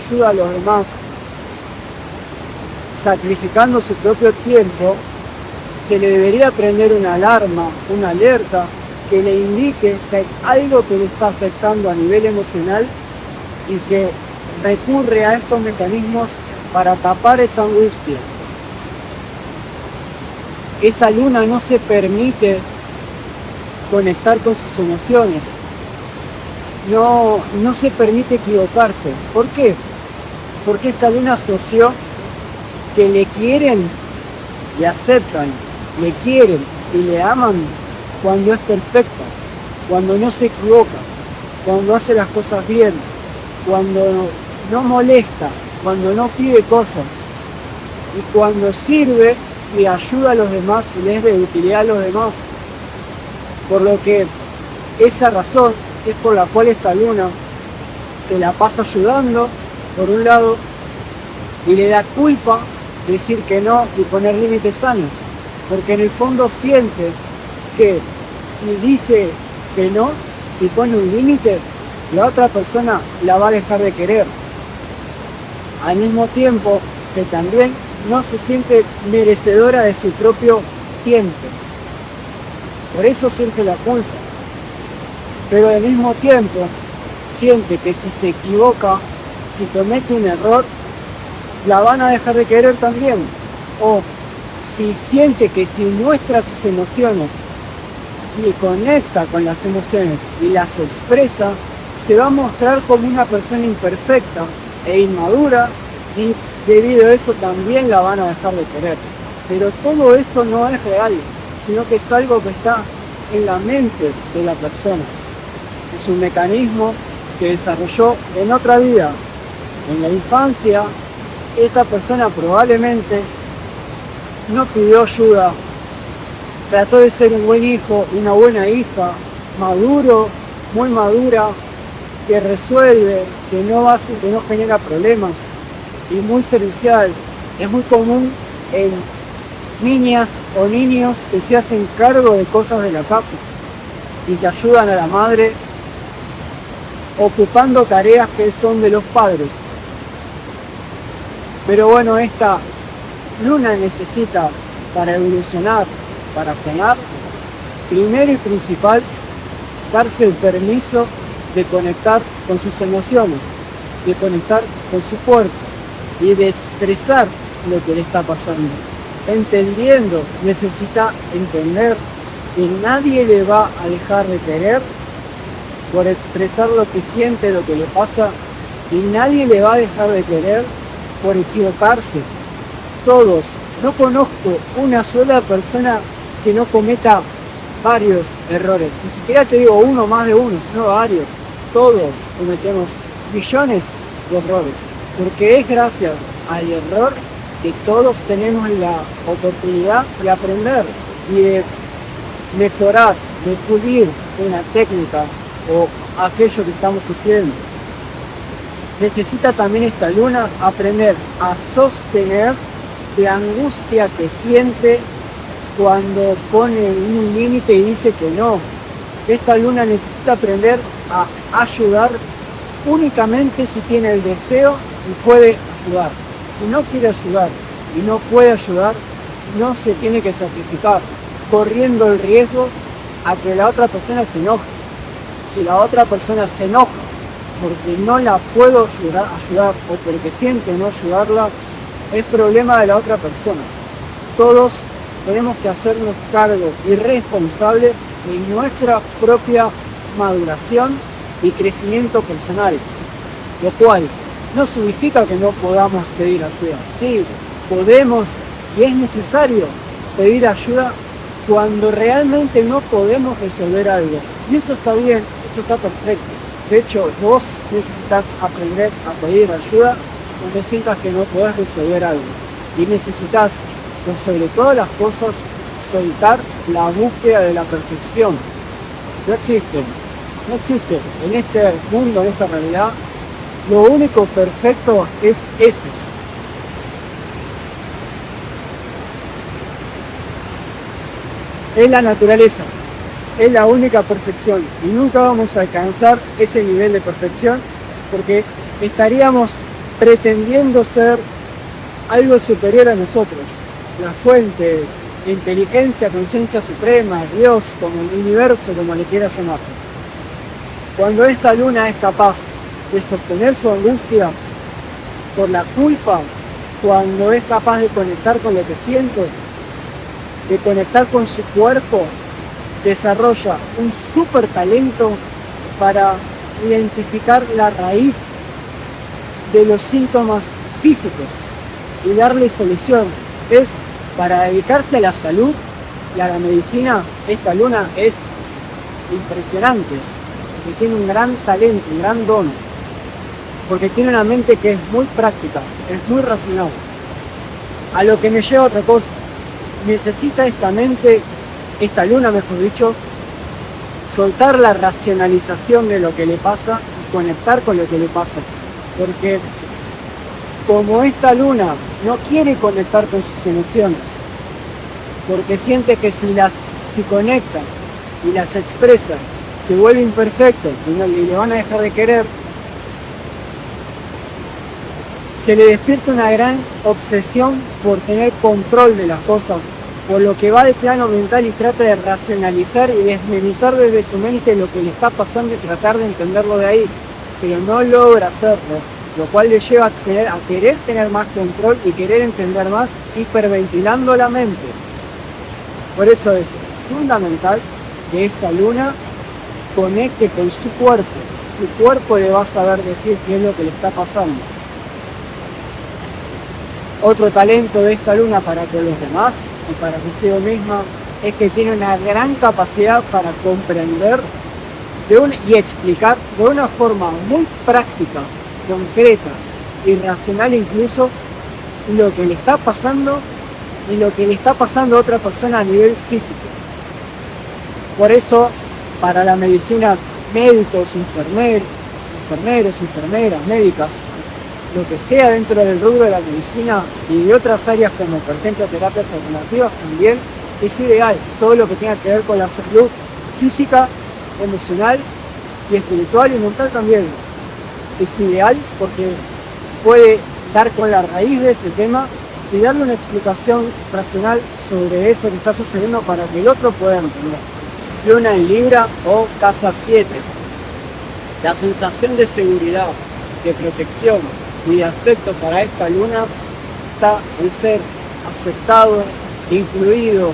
ayuda a los demás, sacrificando su propio tiempo, se le debería prender una alarma, una alerta que le indique que hay algo que le está afectando a nivel emocional y que recurre a estos mecanismos para tapar esa angustia. Esta luna no se permite conectar con sus emociones, no se permite equivocarse. ¿Por qué? Porque esta luna asoció que le quieren, le aceptan, le quieren y le aman cuando es perfecta, cuando no se equivoca, cuando hace las cosas bien, cuando no molesta, cuando no pide cosas y cuando sirve y ayuda a los demás y les es de utilidad a los demás. Por lo que esa razón es por la cual esta luna se la pasa ayudando, por un lado, y le da culpa decir que no y poner límites sanos, porque en el fondo siente que si dice que no, si pone un límite, la otra persona la va a dejar de querer. Al mismo tiempo que también no se siente merecedora de su propio tiempo. Por eso siente la culpa. Pero al mismo tiempo siente que si se equivoca, si comete un error, la van a dejar de querer también. O si siente que si muestra sus emociones, si conecta con las emociones y las expresa, se va a mostrar como una persona imperfecta e inmadura y debido a eso también la van a dejar de querer. Pero todo esto no es real, sino que es algo que está en la mente de la persona. Es un mecanismo que desarrolló en otra vida. En la infancia, esta persona probablemente no pidió ayuda, trató de ser un buen hijo, una buena hija, maduro, muy madura, que resuelve, que no genera problemas y muy servicial. Es muy común en niñas o niños que se hacen cargo de cosas de la casa y que ayudan a la madre ocupando tareas que son de los padres. Pero bueno, esta luna necesita, para evolucionar, para sanar, primero y principal, darse el permiso de conectar con sus emociones, de conectar con su cuerpo y de expresar lo que le está pasando. Entendiendo, necesita entender que nadie le va a dejar de querer por expresar lo que siente, lo que le pasa, y nadie le va a dejar de querer por equivocarse. Todos, no conozco una sola persona que no cometa varios errores, ni siquiera te digo uno, más de uno, sino varios. Todos cometemos millones de errores, porque es gracias al error que todos tenemos la oportunidad de aprender y de mejorar, de pulir una técnica o aquello que estamos haciendo. Necesita también esta luna aprender a sostener la angustia que siente cuando pone un límite y dice que no. Esta luna necesita aprender a ayudar únicamente si tiene el deseo y puede ayudar. Si no quiere ayudar y no puede ayudar, no se tiene que sacrificar, corriendo el riesgo a que la otra persona se enoje. Si la otra persona se enoja porque no la puedo ayudar o porque siente no ayudarla, es problema de la otra persona. Todos tenemos que hacernos cargo y responsables de nuestra propia maduración y crecimiento personal, lo cual no significa que no podamos pedir ayuda. Sí, podemos y es necesario pedir ayuda cuando realmente no podemos resolver algo. Y eso está bien, eso está perfecto. De hecho, vos necesitas aprender a pedir ayuda cuando sientas que no podés resolver algo. Y necesitas, por sobre todas las cosas, soltar la búsqueda de la perfección. No existe en este mundo, en esta realidad, lo único perfecto es esto. Es la naturaleza, es la única perfección y nunca vamos a alcanzar ese nivel de perfección porque estaríamos pretendiendo ser algo superior a nosotros. La fuente, inteligencia, conciencia suprema, Dios, como el universo, como le quieras llamar. Cuando esta luna es capaz de sostener su angustia por la culpa, cuando es capaz de conectar con lo que siento, de conectar con su cuerpo, desarrolla un súper talento para identificar la raíz de los síntomas físicos y darle solución. Es para dedicarse a la salud y a la medicina, esta luna es impresionante, porque tiene un gran talento, un gran don, porque tiene una mente que es muy práctica, es muy racional. A lo que me lleva a otra cosa, necesita esta mente, esta luna mejor dicho, soltar la racionalización de lo que le pasa y conectar con lo que le pasa, porque como esta luna no quiere conectar con sus emociones, porque siente que si conecta y las expresa, se vuelve imperfecto y le van a dejar de querer, se le despierta una gran obsesión por tener control de las cosas, por lo que va de plano mental y trata de racionalizar y desmenuzar desde su mente lo que le está pasando y tratar de entenderlo de ahí, pero no logra hacerlo, lo cual le lleva a querer tener más control y querer entender más, hiperventilando la mente. Por eso es fundamental que esta luna conecte con su cuerpo. Su cuerpo le va a saber decir qué es lo que le está pasando. Otro talento de esta luna para con los demás y para consigo misma es que tiene una gran capacidad para comprender y explicar de una forma muy práctica, concreta y racional incluso lo que le está pasando y lo que le está pasando a otra persona a nivel físico. Por eso, para la medicina, médicos, enfermeros, enfermeras, médicas, lo que sea dentro del rubro de la medicina y de otras áreas como por ejemplo terapias alternativas también es ideal. Todo lo que tenga que ver con la salud física, emocional y espiritual y mental también es ideal porque puede dar con la raíz de ese tema y darle una explicación racional sobre eso que está sucediendo para que el otro pueda entender. Luna en Libra o casa 7. La sensación de seguridad, de protección y de afecto para esta luna está en ser aceptado, incluido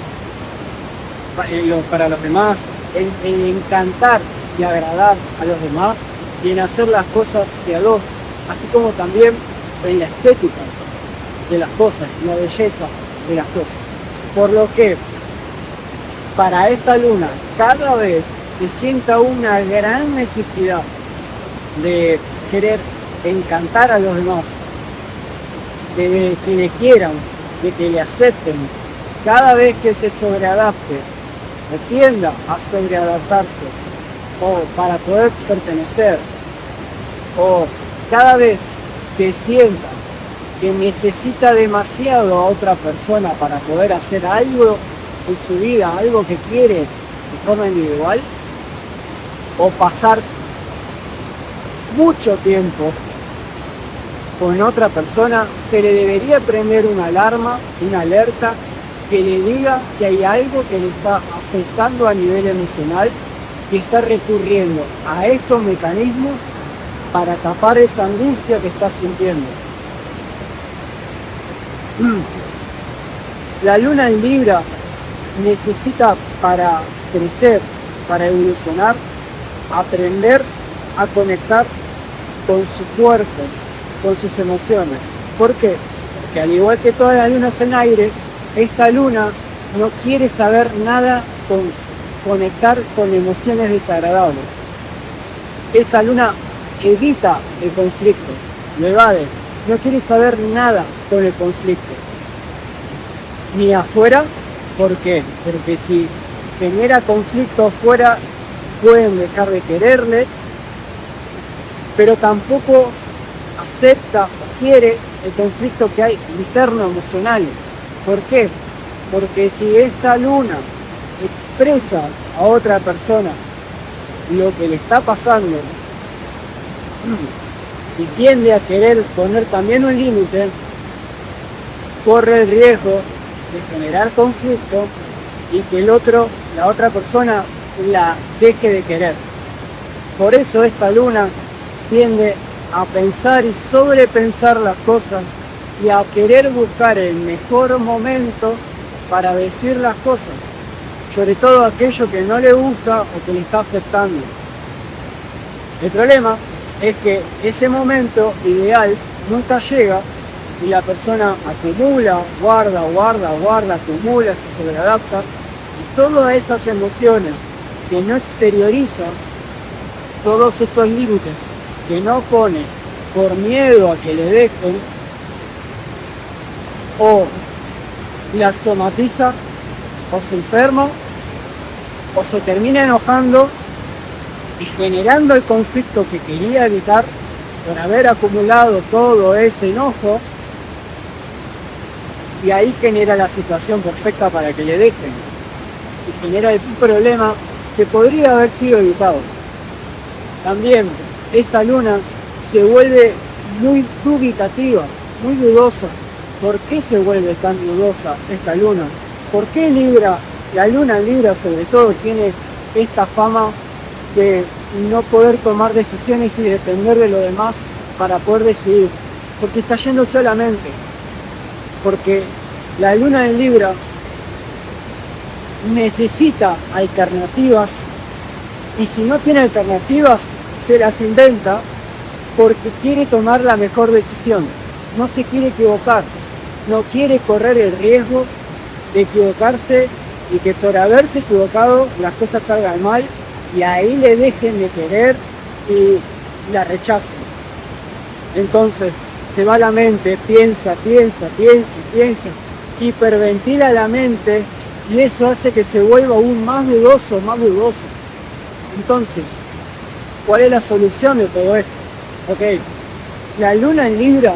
para los demás, en encantar y agradar a los demás y en hacer las cosas de a dos, así como también en la estética de las cosas, la belleza de las cosas. Por lo que para esta luna, cada vez que sienta una gran necesidad de querer encantar a los demás, de que le quieran, de que le acepten, cada vez que se sobreadapte, o tienda a sobreadaptarse, o para poder pertenecer, o cada vez que sienta que necesita demasiado a otra persona para poder hacer algo en su vida, algo que quiere de forma individual, o pasar mucho tiempo con otra persona, se le debería prender una alarma, una alerta que le diga que hay algo que le está afectando a nivel emocional y está recurriendo a estos mecanismos para tapar esa angustia que está sintiendo. La luna en Libra necesita para crecer, para evolucionar, aprender a conectar con su cuerpo, con sus emociones. ¿Por qué? Porque al igual que todas las lunas en aire, esta luna no quiere saber nada con conectar con emociones desagradables. Esta luna evita el conflicto, lo evade, no quiere saber nada con el conflicto. Ni afuera, ¿por qué? Porque si genera conflicto afuera, pueden dejar de quererle, pero tampoco acepta o quiere el conflicto que hay interno emocional. ¿Por qué? Porque si esta luna expresa a otra persona lo que le está pasando y tiende a querer poner también un límite, corre el riesgo de generar conflicto y que la otra persona la deje de querer. Por eso esta luna tiende a pensar y sobrepensar las cosas y a querer buscar el mejor momento para decir las cosas, sobre todo aquello que no le gusta o que le está afectando. El problema es que ese momento ideal nunca llega y la persona acumula, guarda, acumula, se sobreadapta y todas esas emociones que no exterioriza, todos esos límites que no pone por miedo a que le dejen, o la somatiza, o se enferma, o se termina enojando y generando el conflicto que quería evitar por haber acumulado todo ese enojo, y ahí genera la situación perfecta para que le dejen y genera el problema que podría haber sido evitado. También esta luna se vuelve muy dubitativa, muy dudosa. ¿Por qué se vuelve tan dudosa esta luna? ¿Por qué Libra, la luna en Libra sobre todo, tiene esta fama de no poder tomar decisiones y depender de lo demás para poder decidir? Porque está yendo solamente. Porque la luna en Libra necesita alternativas y si no tiene alternativas se las inventa porque quiere tomar la mejor decisión. No se quiere equivocar, no quiere correr el riesgo de equivocarse y que por haberse equivocado las cosas salgan mal y ahí le dejen de querer y la rechacen. Entonces se va a la mente, piensa, hiperventila la mente y eso hace que se vuelva aún más dudoso. Entonces, ¿cuál es la solución de todo esto? Ok, la luna en Libra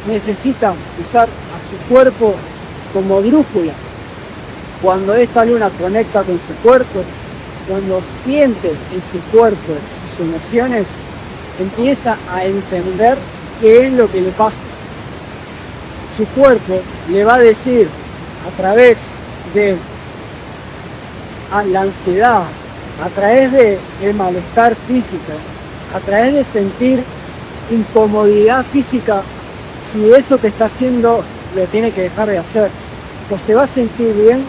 necesita usar a su cuerpo como brújula. Cuando esta luna conecta con su cuerpo, cuando siente en su cuerpo sus emociones, empieza a entender qué es lo que le pasa. Su cuerpo le va a decir a través de la ansiedad, a través del malestar físico, a través de sentir incomodidad física, si eso que está haciendo lo tiene que dejar de hacer, o se va a sentir bien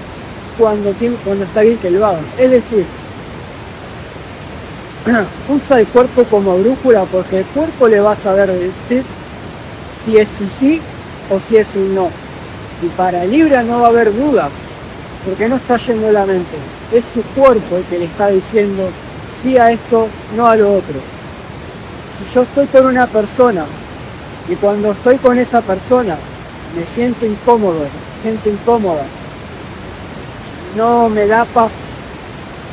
cuando está bien que lo haga. Es decir, usa el cuerpo como brújula porque el cuerpo le va a saber decir si es un sí o si es un no. Y para Libra no va a haber dudas, porque no está yendo la mente. Es su cuerpo el que le está diciendo sí a esto, no a lo otro. Si yo estoy con una persona y cuando estoy con esa persona me siento incómodo, me siento incómoda, no me da paz,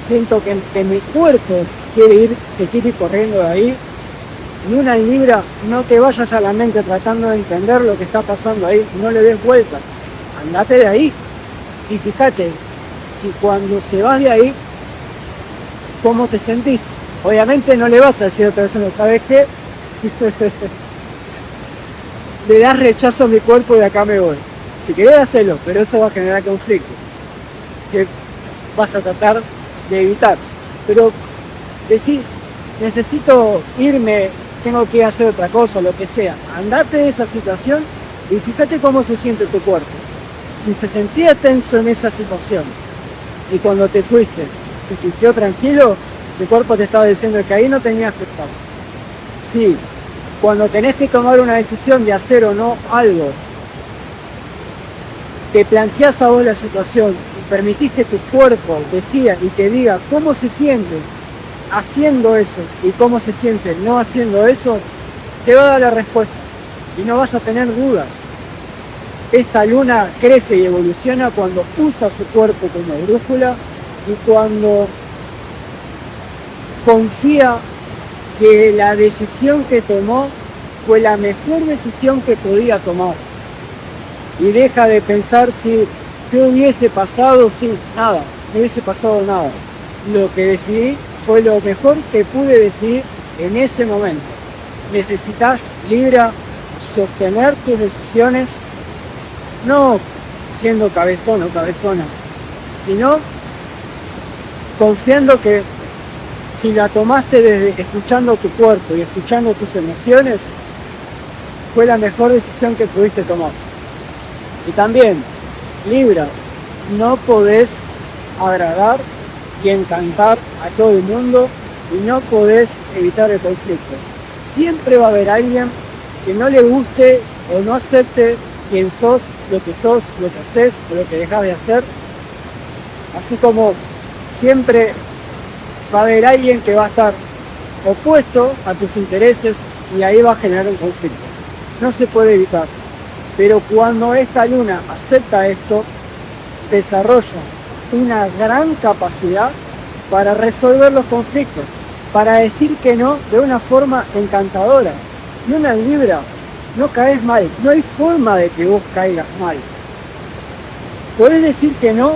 siento que mi cuerpo se quiere ir corriendo de ahí. Luna en Libra, no te vayas a la mente tratando de entender lo que está pasando ahí, no le des vuelta, andate de ahí y fíjate si cuando se vas de ahí, ¿cómo te sentís? Obviamente no le vas a decir a otra persona, ¿sabes qué? Le das rechazo a mi cuerpo y de acá me voy. Si querés hacerlo, pero eso va a generar conflicto que vas a tratar de evitar. Pero decir, necesito irme, tengo que hacer otra cosa, lo que sea. Andate de esa situación y fíjate cómo se siente tu cuerpo. Si se sentía tenso en esa situación y cuando te fuiste se sintió tranquilo, tu cuerpo te estaba diciendo que ahí no tenías que estar. Sí, cuando tenés que tomar una decisión de hacer o no algo, te planteás a vos la situación y permitís que tu cuerpo decida y te diga cómo se siente haciendo eso y cómo se siente no haciendo eso, te va a dar la respuesta y no vas a tener dudas. Esta luna crece y evoluciona cuando usa su cuerpo como brújula y cuando confía que la decisión que tomó fue la mejor decisión que podía tomar y deja de pensar si qué hubiese pasado, nada, no hubiese pasado nada. Lo que decidí fue lo mejor que pude decidir en ese momento. Necesitas, Libra, sostener tus decisiones, no siendo cabezón o cabezona, sino confiando que si la tomaste desde escuchando tu cuerpo y escuchando tus emociones, fue la mejor decisión que pudiste tomar. Y también, Libra, no podés agradar y encantar a todo el mundo y no podés evitar el conflicto. Siempre va a haber alguien que no le guste o no acepte quién sos, lo que haces o lo que dejás de hacer. Así como siempre va a haber alguien que va a estar opuesto a tus intereses y ahí va a generar un conflicto. No se puede evitar. Pero cuando esta luna acepta esto, desarrolla una gran capacidad para resolver los conflictos, para decir que no de una forma encantadora. Luna en Libra, no caes mal, no hay forma de que vos caigas mal. Podés decir que no,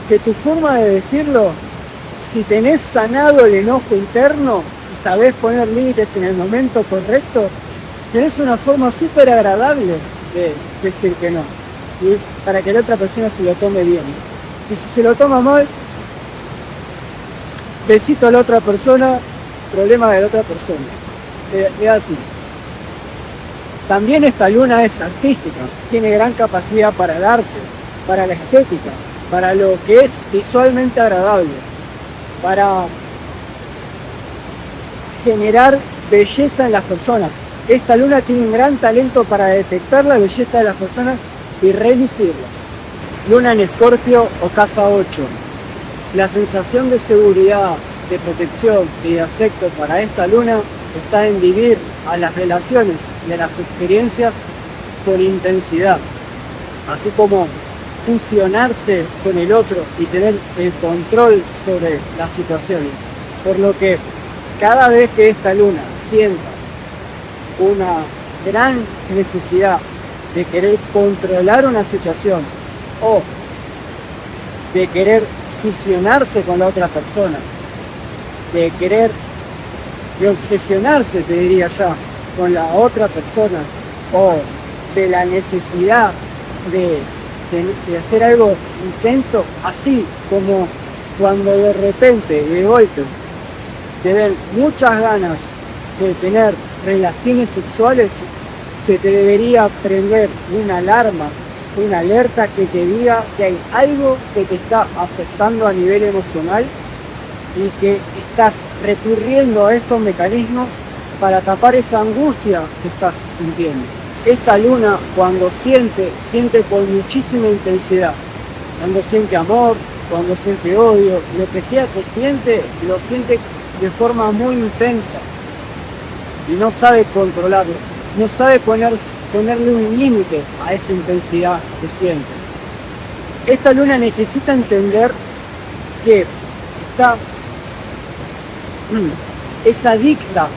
que tu forma de decirlo, si tenés sanado el enojo interno y sabés poner límites en el momento correcto, tenés una forma súper agradable de decir que no, y para que la otra persona se lo tome bien. Y si se lo toma mal, besito a la otra persona, problema de la otra persona. Es así. También esta luna es artística, tiene gran capacidad para el arte, para la estética, para lo que es visualmente agradable, para generar belleza en las personas. Esta luna tiene un gran talento para detectar la belleza de las personas y relucirlas. Luna en Escorpio o casa 8. La sensación de seguridad, de protección y de afecto para esta luna está en vivir a las relaciones y a las experiencias con intensidad, así como fusionarse con el otro y tener el control sobre las situaciones. Por lo que cada vez que esta luna sienta una gran necesidad de querer controlar una situación o de querer fusionarse con la otra persona, de obsesionarse, te diría ya, con la otra persona, o de la necesidad de hacer algo intenso, así como cuando de repente, de golpe, te den muchas ganas de tener relaciones sexuales, se te debería prender una alarma, una alerta que te diga que hay algo que te está afectando a nivel emocional y que estás recurriendo a estos mecanismos para tapar esa angustia que estás sintiendo. Esta luna, cuando siente con muchísima intensidad, cuando siente amor, cuando siente odio, lo que sea que siente, lo siente de forma muy intensa y no sabe controlarlo, no sabe ponerle un límite a esa intensidad que siente. Esta luna necesita entender que es adicta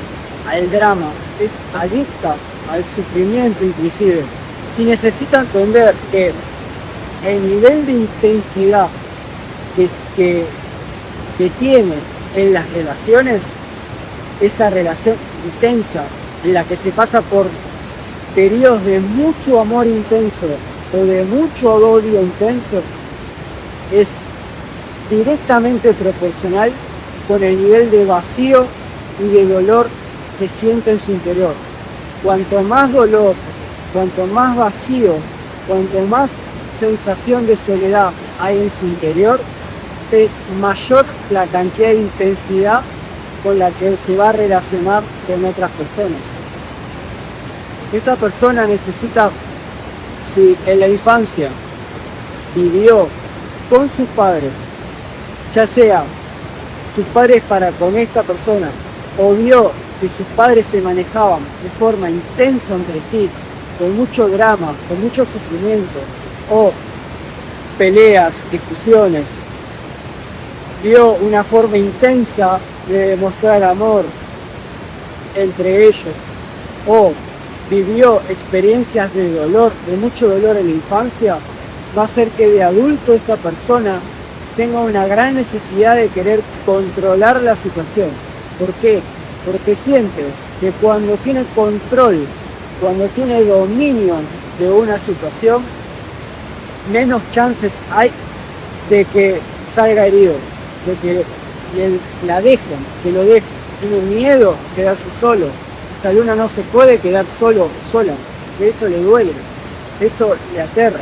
al drama, es adicta al sufrimiento inclusive, y necesita entender que el nivel de intensidad que tiene en las relaciones, esa relación intensa en la que se pasa por periodos de mucho amor intenso o de mucho odio intenso, es directamente proporcional con el nivel de vacío y de dolor que siente en su interior. Cuanto más dolor, cuanto más vacío, cuanto más sensación de soledad hay en su interior, es mayor la cantidad de intensidad con la que se va a relacionar con otras personas. Esta persona necesita, si en la infancia vivió con sus padres, ya sea sus padres para con esta persona, o vio que sus padres se manejaban de forma intensa entre sí, con mucho drama, con mucho sufrimiento, o peleas, discusiones, vio una forma intensa de demostrar amor entre ellos, o vivió experiencias de dolor, de mucho dolor en la infancia, va a hacer que de adulto esta persona tenga una gran necesidad de querer controlar la situación. ¿Por qué? Porque siente que cuando tiene control, cuando tiene dominio de una situación, menos chances hay de que salga herido, de que la dejen, que lo dejen. Tiene miedo a quedarse solo. Esta luna no se puede quedar solo, sola. De eso le duele, eso le aterra.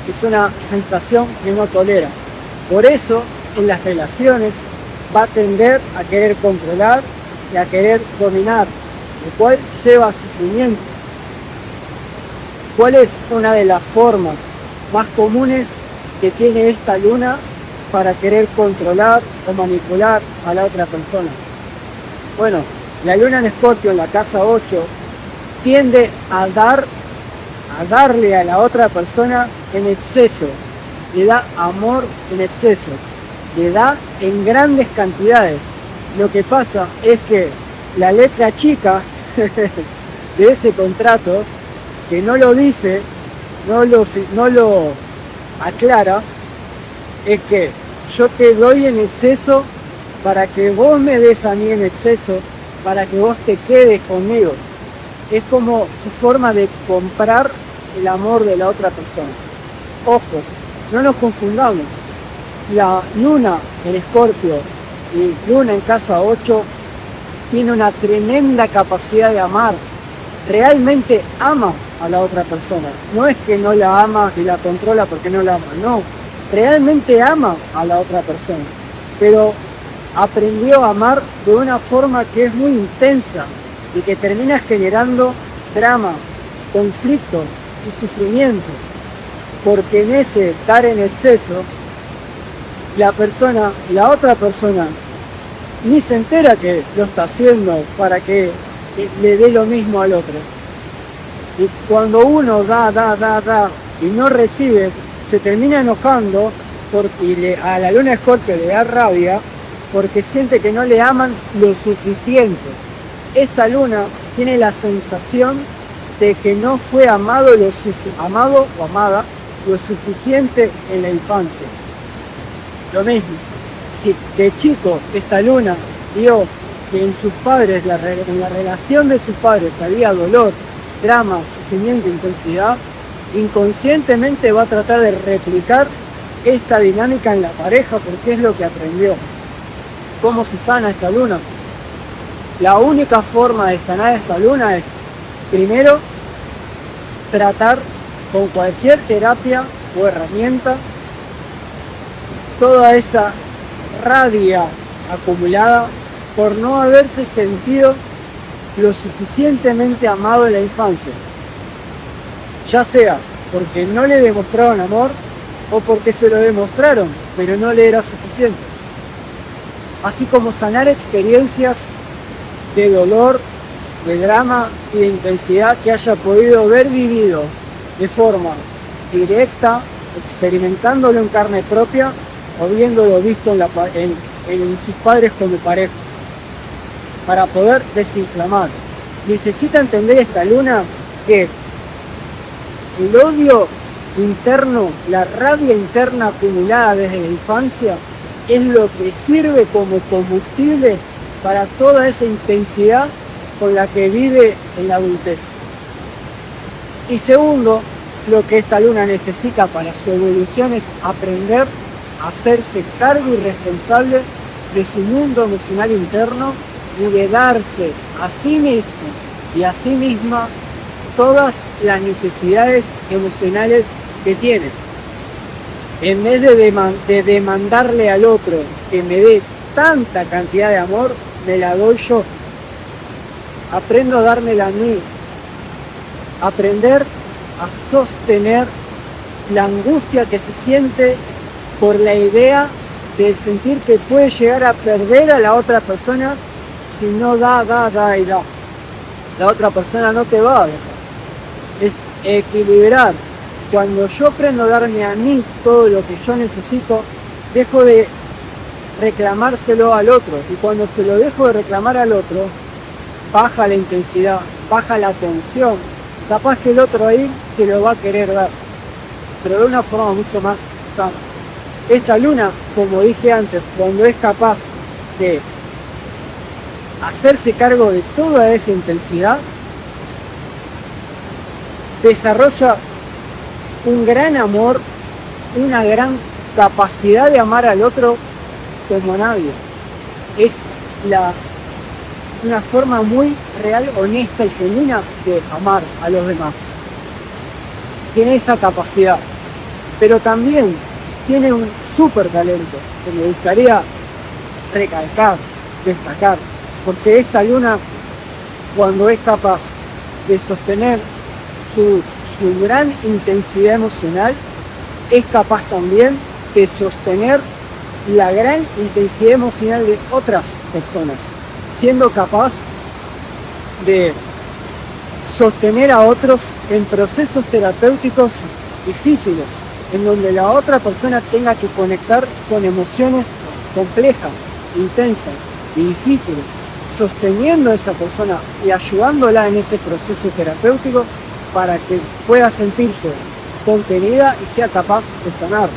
Es una sensación que no tolera. Por eso, en las relaciones va a tender a querer controlar y a querer dominar, lo cual lleva a sufrimiento. ¿Cuál es una de las formas más comunes que tiene esta luna para querer controlar o manipular a la otra persona? Bueno, la luna en Escorpio, en la casa 8, tiende a darle a la otra persona en exceso, le da amor en exceso, le da en grandes cantidades. Lo que pasa es que la letra chica de ese contrato, que no lo dice, no lo aclara, es que yo te doy en exceso para que vos me des a mí en exceso, para que vos te quedes conmigo. Es como su forma de comprar el amor de la otra persona. Ojo, no nos confundamos. La luna en Escorpio y luna en casa 8 tiene una tremenda capacidad de amar. Realmente ama a la otra persona. No es que no la ama y la controla porque no la ama, no. Realmente ama a la otra persona. Pero aprendió a amar de una forma que es muy intensa y que termina generando drama, conflicto y sufrimiento. Porque en ese estar en exceso, la otra persona, ni se entera que lo está haciendo para que le dé lo mismo al otro. Y cuando uno da y no recibe, se termina enojando y a la luna Escorpio le da rabia porque siente que no le aman lo suficiente. Esta luna tiene la sensación de que no fue amado o amada lo suficiente en la infancia. Lo mismo, si de chico esta luna vio que en sus padres, en la relación de sus padres había dolor, drama, sufrimiento, intensidad, inconscientemente va a tratar de replicar esta dinámica en la pareja porque es lo que aprendió. ¿Cómo se sana esta luna? La única forma de sanar esta luna es, primero, tratar con cualquier terapia o herramienta toda esa rabia acumulada por no haberse sentido lo suficientemente amado en la infancia, ya sea porque no le demostraron amor o porque se lo demostraron pero no le era suficiente, así como sanar experiencias de dolor, de drama y de intensidad que haya podido haber vivido de forma directa, experimentándolo en carne propia o viéndolo visto en sus padres como pareja, para poder desinflamar. Necesita entender esta luna que el odio interno, la rabia interna acumulada desde la infancia es lo que sirve como combustible para toda esa intensidad con la que vive en la adultez. Y segundo, lo que esta luna necesita para su evolución es aprender a hacerse cargo y responsable de su mundo emocional interno y de darse a sí mismo y a sí misma todas las necesidades emocionales que tiene. En vez de demandarle al otro que me dé tanta cantidad de amor, me la doy yo. Aprendo a dármela a mí. Aprender a sostener la angustia que se siente por la idea de sentir que puede llegar a perder a la otra persona si no da y da. La otra persona no te va a dejar. Es equilibrar. Cuando yo aprendo a darme a mí todo lo que yo necesito, dejo de reclamárselo al otro. Y cuando se lo dejo de reclamar al otro, baja la intensidad, baja la tensión. Capaz que el otro ahí te lo va a querer dar, pero de una forma mucho más sana. Esta luna, como dije antes, cuando es capaz de hacerse cargo de toda esa intensidad, desarrolla un gran amor, una gran capacidad de amar al otro como nadie. Es una forma muy real, honesta y genuina de amar a los demás. Tiene esa capacidad, pero también tiene un súper talento que me gustaría recalcar, destacar, porque esta luna, cuando es capaz de sostener su gran intensidad emocional, es capaz también de sostener la gran intensidad emocional de otras personas, siendo capaz de sostener a otros en procesos terapéuticos difíciles, en donde la otra persona tenga que conectar con emociones complejas, intensas y difíciles, sosteniendo a esa persona y ayudándola en ese proceso terapéutico para que pueda sentirse contenida y sea capaz de sanar.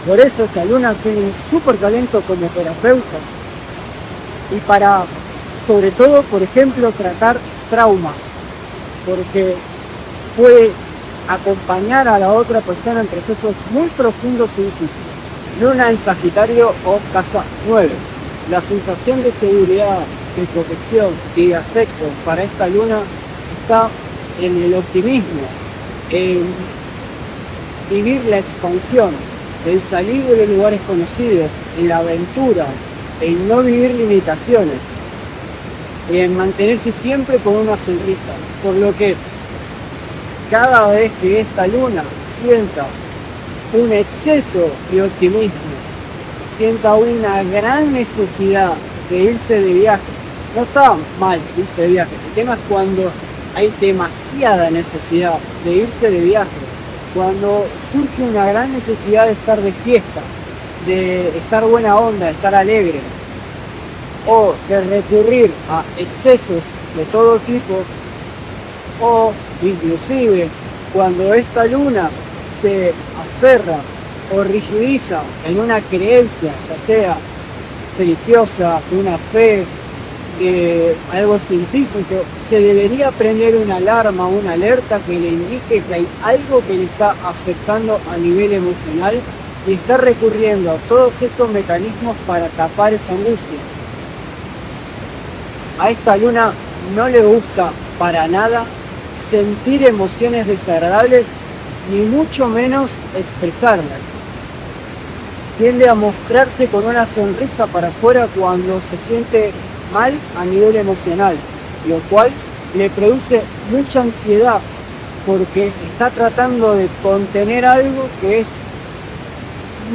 Por eso esta luna tiene un súper talento como terapeuta y para, sobre todo, por ejemplo, tratar traumas, porque puede acompañar a la otra persona en procesos muy profundos y difíciles. Luna en Sagitario o casa 9. La sensación de seguridad, de protección y de afecto para esta luna está en el optimismo, en vivir la expansión, en salir de lugares conocidos, en la aventura, en no vivir limitaciones, en mantenerse siempre con una sonrisa. Por lo que cada vez que esta luna sienta un exceso de optimismo, sienta una gran necesidad de irse de viaje, no está mal irse de viaje, el tema es cuando hay demasiada necesidad de irse de viaje, cuando surge una gran necesidad de estar de fiesta, de estar buena onda, de estar alegre, o de recurrir a excesos de todo tipo, o inclusive cuando esta luna se aferra o rigidiza en una creencia, ya sea religiosa, una fe, algo científico, se debería prender una alarma, una alerta que le indique que hay algo que le está afectando a nivel emocional y está recurriendo a todos estos mecanismos para tapar esa angustia. A esta luna no le gusta para nada sentir emociones desagradables, ni mucho menos expresarlas. Tiende a mostrarse con una sonrisa para afuera cuando se siente mal a nivel emocional, lo cual le produce mucha ansiedad porque está tratando de contener algo que es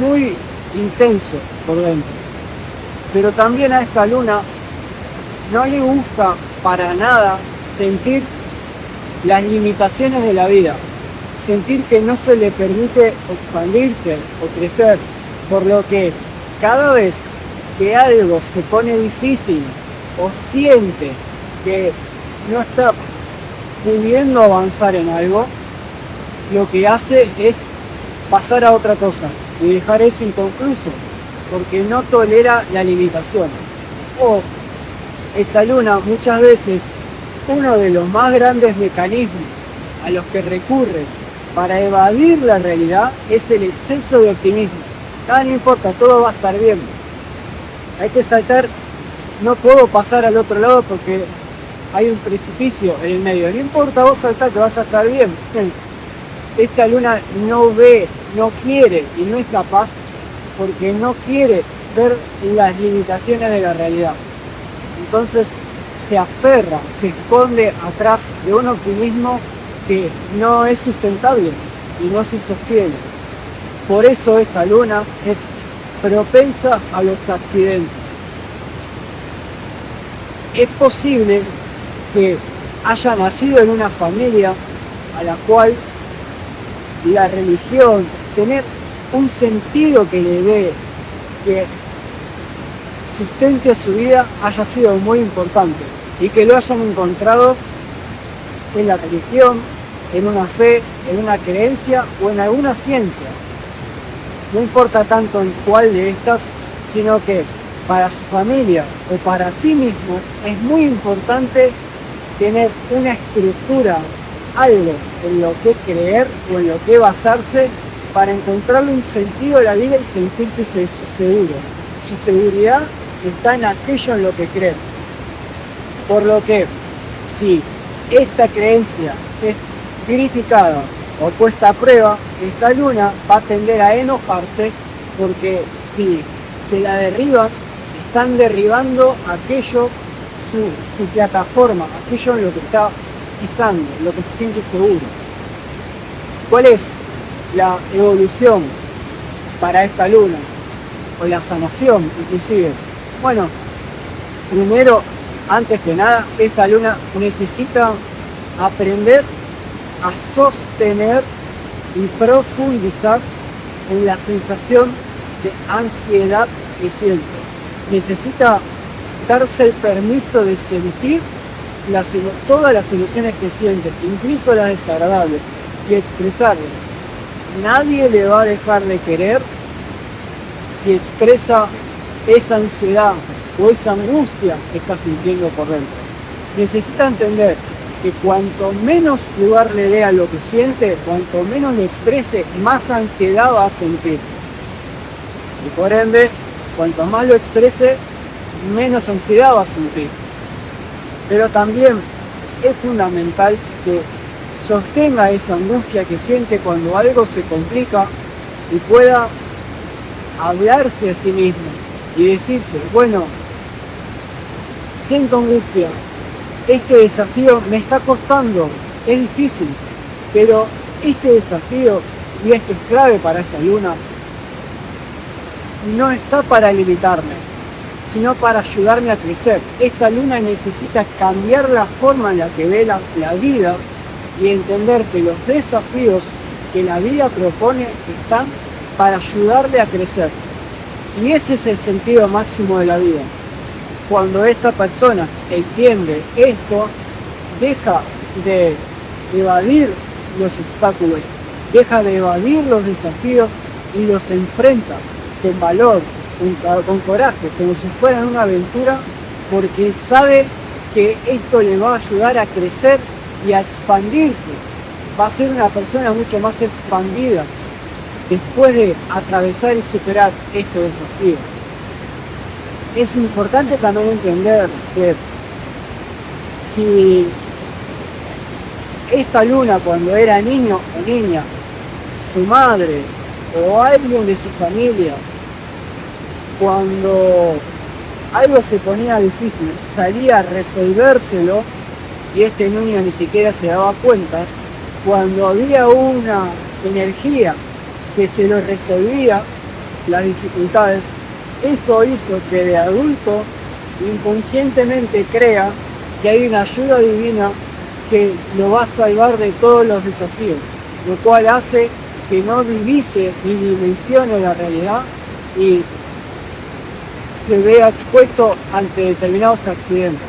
muy intenso por dentro. Pero también a esta luna no le gusta para nada sentir las limitaciones de la vida, sentir que no se le permite expandirse o crecer, por lo que cada vez que algo se pone difícil o siente que no está pudiendo avanzar en algo, lo que hace es pasar a otra cosa y dejar eso inconcluso, porque no tolera la limitación. O esta luna muchas veces, uno de los más grandes mecanismos a los que recurre para evadir la realidad es el exceso de optimismo. No importa, todo va a estar bien. Hay que saltar, no puedo pasar al otro lado porque hay un precipicio en el medio. No importa, vos saltar que vas a estar bien. Esta luna no ve, no quiere y no es capaz porque no quiere ver las limitaciones de la realidad. Entonces se aferra, se esconde atrás de un optimismo que no es sustentable y no se sostiene. Por eso esta luna es propensa a los accidentes. Es posible que haya nacido en una familia a la cual la religión, tener un sentido que le dé, que sustente su vida, haya sido muy importante y que lo hayan encontrado en la religión, en una fe, en una creencia o en alguna ciencia. No importa tanto en cuál de estas, sino que para su familia o para sí mismo es muy importante tener una estructura algo en lo que creer o en lo que basarse para encontrarle un sentido a la vida y sentirse seguro. Su seguridad está en aquello en lo que cree. Por lo que, si esta creencia es criticada o puesta a prueba, esta luna va a tender a enojarse, porque si se la derriban, están derribando aquello, su plataforma, aquello en lo que está pisando, lo que se siente seguro. ¿Cuál es la evolución para esta luna? O la sanación, inclusive. Bueno, primero, antes que nada, esta luna necesita aprender a sostener y profundizar en la sensación de ansiedad que siente. Necesita darse el permiso de sentir todas las emociones que siente, incluso las desagradables, y expresarlas. Nadie le va a dejar de querer si expresa esa ansiedad o esa angustia que está sintiendo por dentro. Necesita entender que cuanto menos lugar le dé a lo que siente, cuanto menos lo exprese, más ansiedad va a sentir. Y por ende, cuanto más lo exprese, menos ansiedad va a sentir. Pero también es fundamental que sostenga esa angustia que siente cuando algo se complica y pueda hablarse a sí mismo y decirse, bueno, siento angustia, este desafío me está costando, es difícil, pero este desafío, y esto es clave para esta luna, no está para limitarme, sino para ayudarme a crecer. Esta luna necesita cambiar la forma en la que ve la vida y entender que los desafíos que la vida propone están para ayudarle a crecer. Y ese es el sentido máximo de la vida. Cuando esta persona entiende esto, deja de evadir los obstáculos, deja de evadir los desafíos y los enfrenta con valor, con coraje, como si fueran una aventura, porque sabe que esto le va a ayudar a crecer y a expandirse. Va a ser una persona mucho más expandida después de atravesar y superar estos desafíos. Es importante también entender que si esta luna, cuando era niño o niña, su madre o alguien de su familia, cuando algo se ponía difícil, salía a resolvérselo y este niño ni siquiera se daba cuenta, cuando había una energía que se lo resolvía las dificultades, eso hizo que de adulto inconscientemente crea que hay una ayuda divina que lo va a salvar de todos los desafíos, lo cual hace que no divise ni dimensione la realidad y se vea expuesto ante determinados accidentes.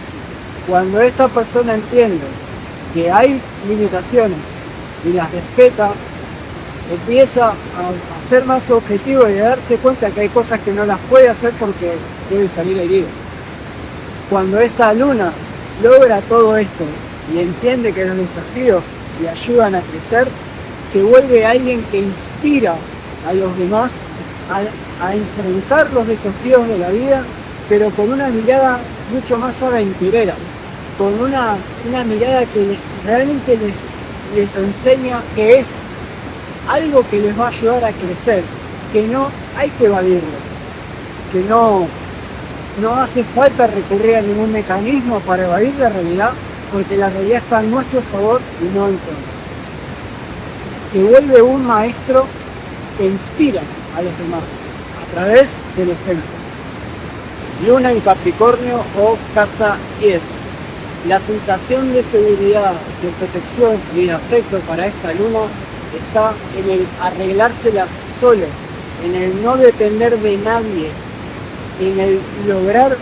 Cuando esta persona entiende que hay limitaciones y las respeta, empieza a ser más objetivo y a darse cuenta que hay cosas que no las puede hacer porque debe salir herido. Cuando esta luna logra todo esto y entiende que los desafíos le ayudan a crecer, se vuelve alguien que inspira a los demás a enfrentar los desafíos de la vida, pero con una mirada mucho más aventurera, con una mirada que realmente les enseña que es algo que les va a ayudar a crecer, que no hay que evadirlo, que no hace falta recurrir a ningún mecanismo para evadir la realidad, porque la realidad está a nuestro favor y no en contra. Se vuelve un maestro que inspira a los demás a través del ejemplo. Luna en Capricornio o casa 10. La sensación de seguridad, de protección y de afecto para esta luna está en el arreglárselas solo, en el no depender de nadie, en el lograr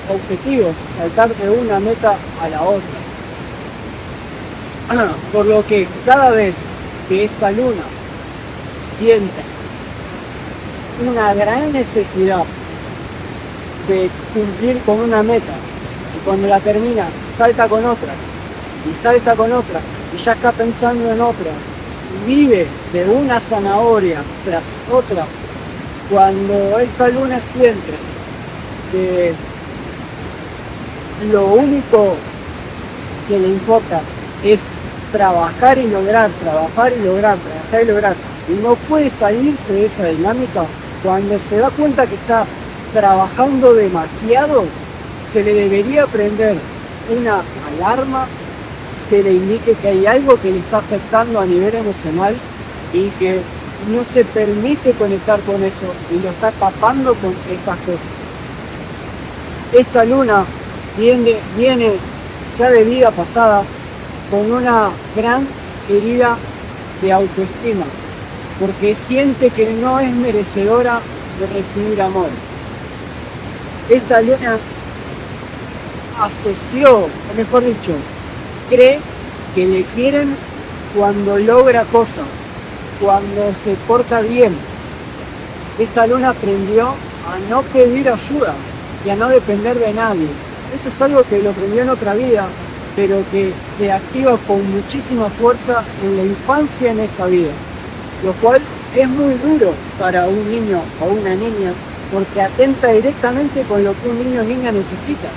objetivos, saltar de una meta a la otra. Por lo que cada vez que esta luna siente una gran necesidad de cumplir con una meta, y cuando la termina salta con otra, y salta con otra, y ya está pensando en otra, vive de una zanahoria tras otra, cuando esta luna siente que lo único que le importa es trabajar y lograr, trabajar y lograr, trabajar y lograr, y no puede salirse de esa dinámica, cuando se da cuenta que está trabajando demasiado, se le debería prender una alarma que le indique que hay algo que le está afectando a nivel emocional y que no se permite conectar con eso y lo está tapando con estas cosas. Esta luna viene ya de vidas pasadas con una gran herida de autoestima, porque siente que no es merecedora de recibir amor. Esta luna asoció, o mejor dicho, cree que le quieren cuando logra cosas, cuando se porta bien. Esta luna aprendió a no pedir ayuda y a no depender de nadie. Esto es algo que lo aprendió en otra vida, pero que se activa con muchísima fuerza en la infancia en esta vida, lo cual es muy duro para un niño o una niña, porque atenta directamente con lo que un niño o niña necesita.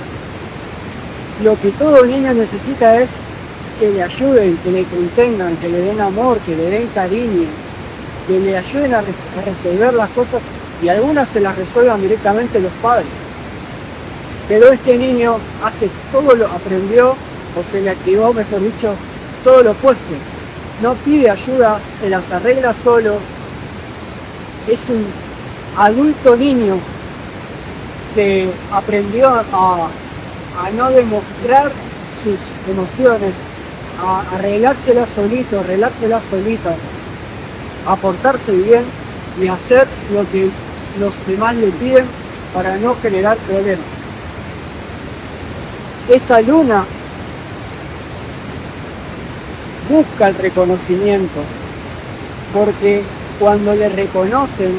Lo que todo niño necesita es que le ayuden, que le contengan, que le den amor, que le den cariño, que le ayuden a resolver las cosas, y algunas se las resuelvan directamente los padres. Pero este niño hace todo lo aprendió, o se le activó, mejor dicho, todo lo opuesto. No pide ayuda, se las arregla solo. Es un adulto niño. Se aprendió a no demostrar sus emociones, a arreglárselas solito, arreglárselas solita, a portarse bien y hacer lo que los demás le piden para no generar problemas. Esta luna busca el reconocimiento, porque cuando le reconocen,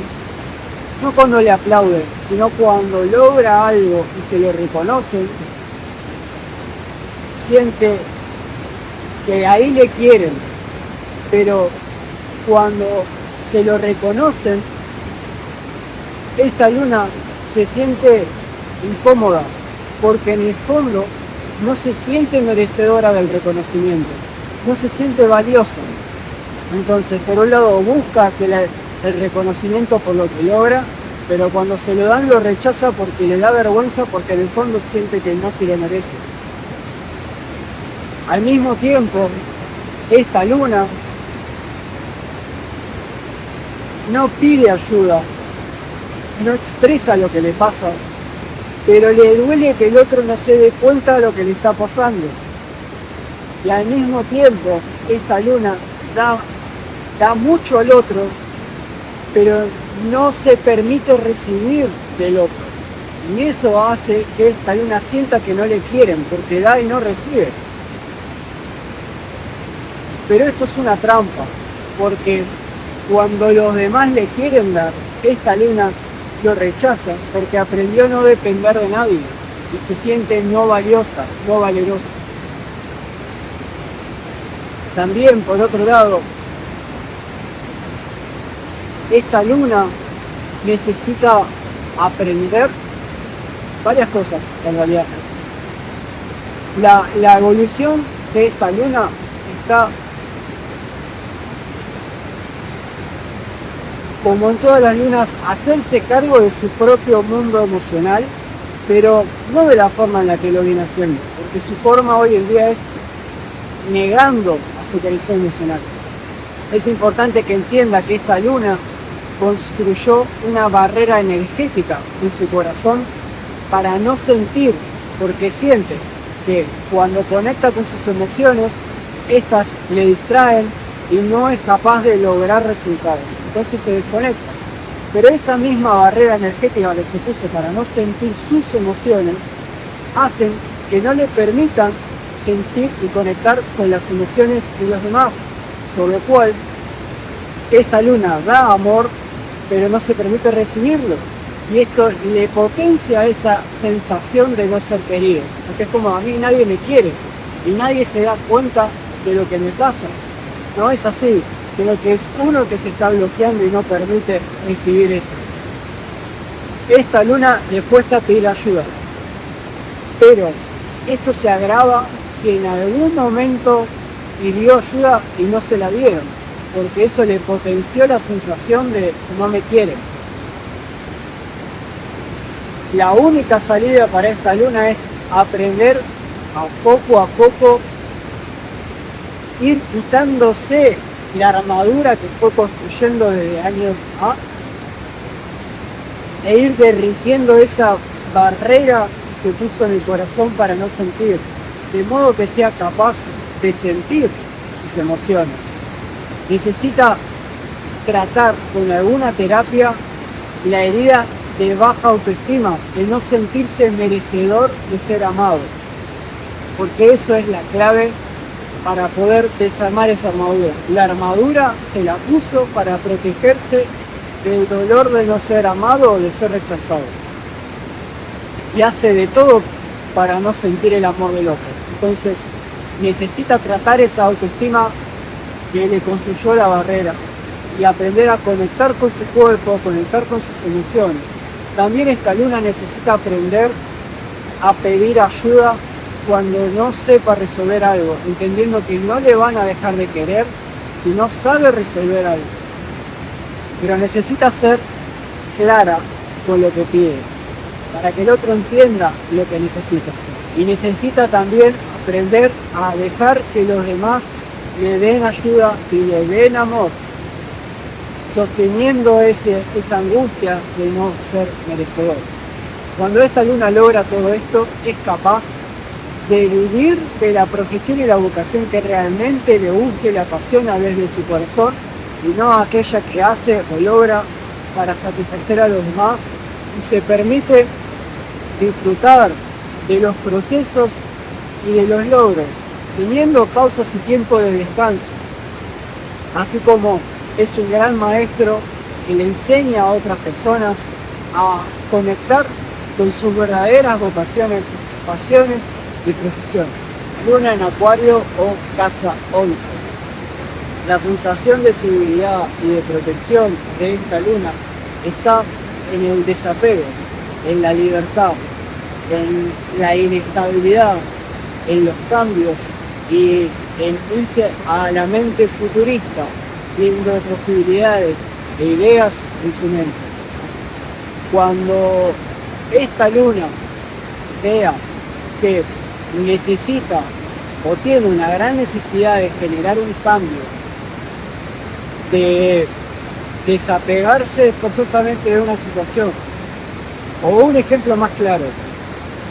no cuando le aplauden, sino cuando logra algo y se lo reconocen, siente que ahí le quieren, pero cuando se lo reconocen, esta luna se siente incómoda, porque en el fondo no se siente merecedora del reconocimiento, no se siente valiosa. Entonces, por un lado, busca que el reconocimiento por lo que logra, pero cuando se lo dan lo rechaza porque le da vergüenza, porque en el fondo siente que no se lo merece. Al mismo tiempo, esta luna no pide ayuda, no expresa lo que le pasa, pero le duele que el otro no se dé cuenta de lo que le está pasando. Y al mismo tiempo, esta luna da mucho al otro, pero no se permite recibir del otro. Y eso hace que esta luna sienta que no le quieren, porque da y no recibe. Pero esto es una trampa, porque cuando los demás le quieren dar, esta luna lo rechaza, porque aprendió a no depender de nadie y se siente no valiosa, no valerosa. También, por otro lado, esta luna necesita aprender varias cosas, en realidad. La evolución de esta luna está, como en todas las lunas, hacerse cargo de su propio mundo emocional, pero no de la forma en la que lo viene haciendo, porque su forma hoy en día es negando a su conexión emocional. Es importante que entienda que esta luna construyó una barrera energética en su corazón para no sentir, porque siente que cuando conecta con sus emociones, estas le distraen y no es capaz de lograr resultados. Entonces se desconecta. Pero esa misma barrera energética que se puso para no sentir sus emociones, hacen que no le permitan sentir y conectar con las emociones de los demás. Por lo cual, esta luna da amor, pero no se permite recibirlo. Y esto le potencia esa sensación de no ser querido. Porque es como, a mí nadie me quiere. Y nadie se da cuenta de lo que me pasa. No es así, sino que es uno que se está bloqueando y no permite recibir eso. Esta luna le cuesta pedir ayuda, pero esto se agrava si en algún momento pidió ayuda y no se la dieron, porque eso le potenció la sensación de no me quieren. La única salida para esta luna es aprender a poco ir quitándose la armadura que fue construyendo desde años A e ir derritiendo esa barrera que se puso en el corazón para no sentir, de modo que sea capaz de sentir sus emociones. Necesita tratar con alguna terapia la herida de baja autoestima, de no sentirse merecedor de ser amado, porque eso es la clave para poder desarmar esa armadura. La armadura se la puso para protegerse del dolor de no ser amado o de ser rechazado, y hace de todo para no sentir el amor del otro. Entonces necesita tratar esa autoestima que le construyó la barrera y aprender a conectar con su cuerpo, conectar con sus emociones. También esta luna necesita aprender a pedir ayuda cuando no sepa resolver algo, entendiendo que no le van a dejar de querer si no sabe resolver algo. Pero necesita ser clara con lo que pide, para que el otro entienda lo que necesita. Y necesita también aprender a dejar que los demás le den ayuda y le den amor, sosteniendo esa angustia de no ser merecedor. Cuando esta luna logra todo esto, es capaz de vivir de la profesión y la vocación que realmente le guste y le apasiona desde su corazón, y no aquella que hace o logra para satisfacer a los demás, y se permite disfrutar de los procesos y de los logros, teniendo pausas y tiempo de descanso, así como es un gran maestro que le enseña a otras personas a conectar con sus verdaderas vocaciones, pasiones y profesiones. Luna en Acuario o casa 11. La sensación de seguridad y de protección de esta luna está en el desapego, en la libertad, en la inestabilidad, en los cambios y en irse a la mente futurista, viendo posibilidades e ideas en su mente. Cuando esta luna vea que necesita o tiene una gran necesidad de generar un cambio, de desapegarse forzosamente de una situación, o un ejemplo más claro,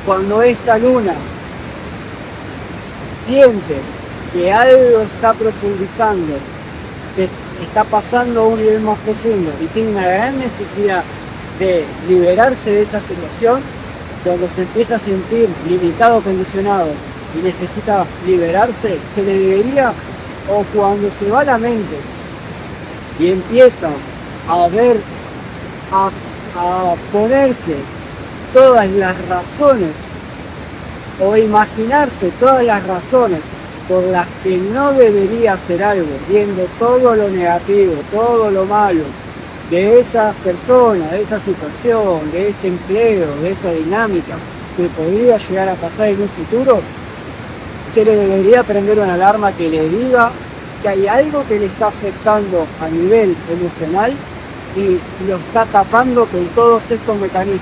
cuando esta luna siente que algo está profundizando, que está pasando a un nivel más profundo y tiene una gran necesidad de liberarse de esa situación, cuando se empieza a sentir limitado, condicionado y necesita liberarse, se le debería, o cuando se va a la mente y empieza a ver, a ponerse todas las razones o imaginarse todas las razones por las que no debería hacer algo, viendo todo lo negativo, todo lo malo de esa persona, de esa situación, de ese empleo, de esa dinámica que podría llegar a pasar en un futuro, se le debería prender una alarma que le diga que hay algo que le está afectando a nivel emocional y lo está tapando con todos estos mecanismos.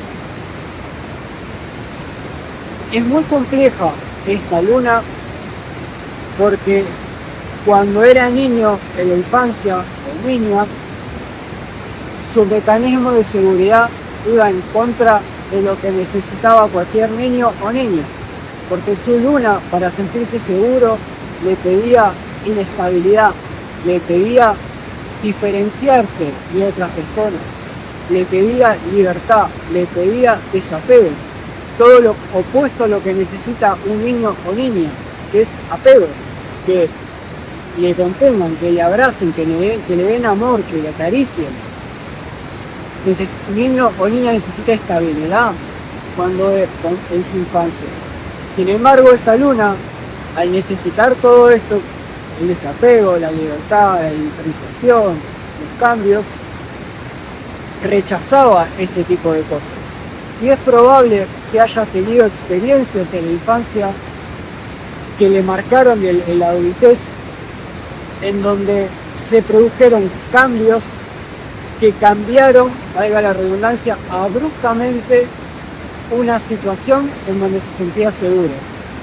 Es muy compleja esta luna porque cuando era niño, en la infancia o niña, su mecanismo de seguridad iba en contra de lo que necesitaba cualquier niño o niña, porque su luna, para sentirse seguro, le pedía inestabilidad, le pedía diferenciarse de otras personas, le pedía libertad, le pedía desapego, todo lo opuesto a lo que necesita un niño o niña, que es apego, que le contengan, que le abracen, que le den amor, que le acaricien. Un niño o niña necesita estabilidad en su infancia. Sin embargo, esta luna, al necesitar todo esto, el desapego, la libertad, la diferenciación, los cambios, rechazaba este tipo de cosas. Y es probable que haya tenido experiencias en la infancia que le marcaron en la adultez, en donde se produjeron cambios que cambiaron, valga la redundancia, abruptamente una situación en donde se sentía seguro.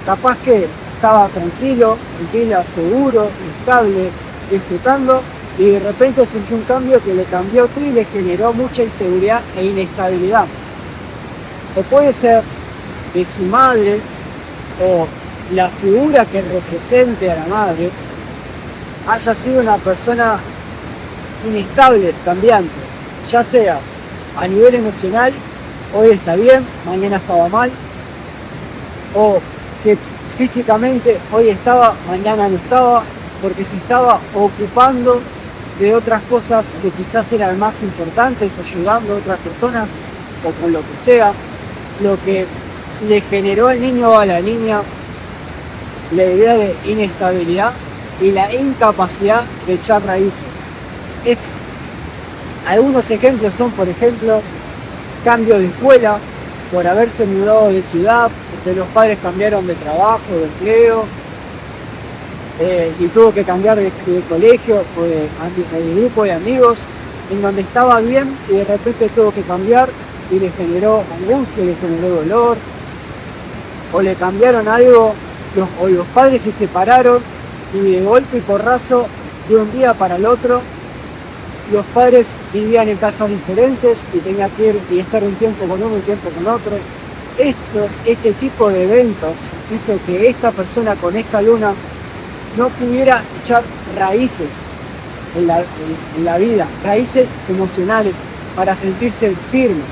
Capaz que estaba tranquilo, tranquila, seguro, estable, disfrutando, y de repente surgió un cambio que le cambió todo y le generó mucha inseguridad e inestabilidad. O puede ser de su madre o la figura que represente a la madre haya sido una persona inestable, cambiante, ya sea a nivel emocional, hoy está bien, mañana estaba mal, o que físicamente hoy estaba, mañana no estaba, porque se estaba ocupando de otras cosas que quizás eran más importantes, ayudando a otras personas o con lo que sea, lo que le generó al niño o a la niña la idea de inestabilidad y la incapacidad de echar raíces. Algunos ejemplos son, por ejemplo, cambio de escuela, por haberse mudado de ciudad, porque los padres cambiaron de trabajo, de empleo, y tuvo que cambiar de colegio o de grupo de amigos, en donde estaba bien y de repente tuvo que cambiar y le generó angustia, le generó dolor, o le cambiaron algo, o los padres se separaron y de golpe y porrazo, de un día para el otro, los padres vivían en casas diferentes y tenía que ir y estar un tiempo con uno, un tiempo con otro. Este tipo de eventos hizo que esta persona con esta luna no pudiera echar raíces en la vida, raíces emocionales para sentirse firme.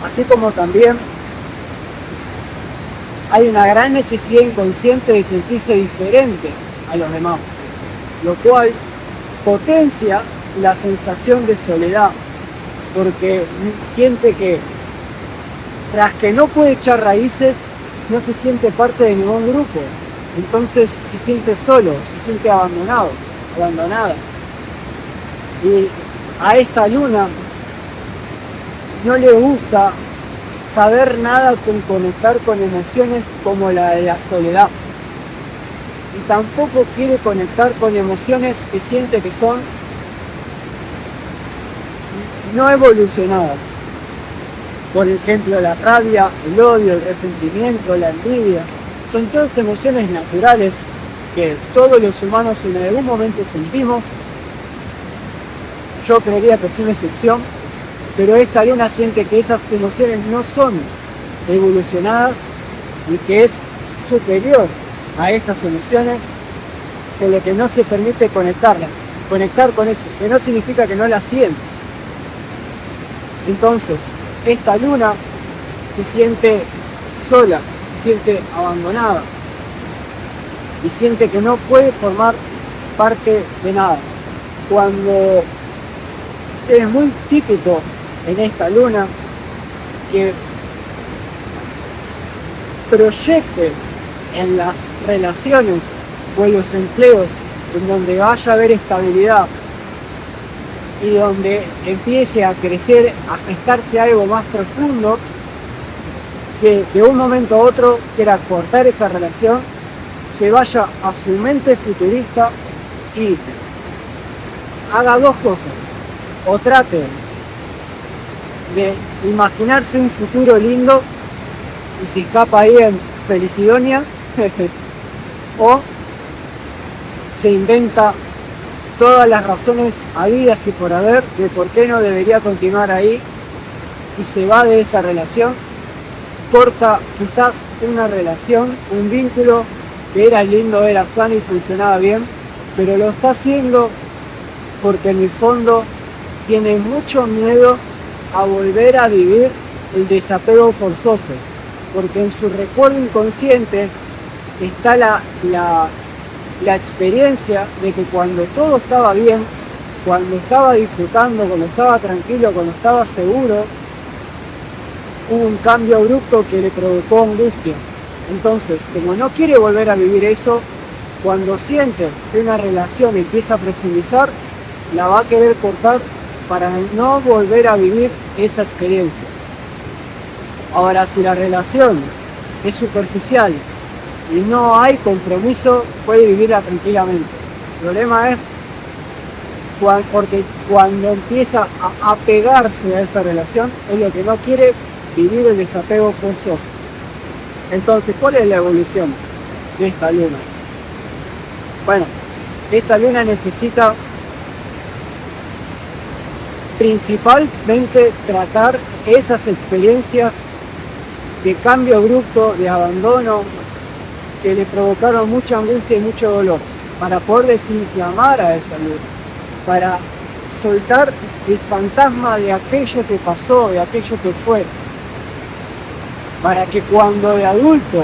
Así como también hay una gran necesidad inconsciente de sentirse diferente a los demás, lo cual potencia la sensación de soledad, porque siente que tras que no puede echar raíces, no se siente parte de ningún grupo, entonces se siente solo, se siente abandonado, abandonada. Y a esta luna no le gusta saber nada con conectar con emociones como la de la soledad. Y tampoco quiere conectar con emociones que siente que son no evolucionadas. Por ejemplo, la rabia, el odio, el resentimiento, la envidia. Son todas emociones naturales que todos los humanos en algún momento sentimos. Yo creería que sin excepción, pero esta luna siente que esas emociones no son evolucionadas y que es superior a estas emociones, por lo que no se permite conectar con eso, que no significa que no las siente. Entonces, esta luna se siente sola, se siente abandonada y siente que no puede formar parte de nada. Cuando es muy típico en esta luna que proyecte en las relaciones o en los empleos en donde vaya a haber estabilidad y donde empiece a crecer, a gestarse algo más profundo, que de un momento a otro quiera cortar esa relación, se vaya a su mente futurista y haga dos cosas: o trate de imaginarse un futuro lindo y se escapa ahí en Felicidonia, o se inventa todas las razones habidas y por haber de por qué no debería continuar ahí y se va de esa relación, corta quizás una relación, un vínculo que era lindo, era sano y funcionaba bien, pero lo está haciendo porque en el fondo tiene mucho miedo a volver a vivir el desapego forzoso, porque en su recuerdo inconsciente está la experiencia de que cuando todo estaba bien, cuando estaba disfrutando, cuando estaba tranquilo, cuando estaba seguro, hubo un cambio abrupto que le provocó angustia. Entonces, como no quiere volver a vivir eso, Cuando siente que una relación empieza a profundizar, la va a querer cortar para no volver a vivir esa experiencia. Ahora, si la relación es superficial y no hay compromiso, puede vivirla tranquilamente. El problema es porque cuando empieza a apegarse a esa relación, es lo que no quiere, vivir el desapego forzoso. Entonces, ¿cuál es la evolución de esta luna? Bueno, esta luna necesita principalmente tratar esas experiencias de cambio abrupto, de abandono, que le provocaron mucha angustia y mucho dolor, para poder desinflamar a esa luna, para soltar el fantasma de aquello que pasó, de aquello que fue, para que cuando de adulto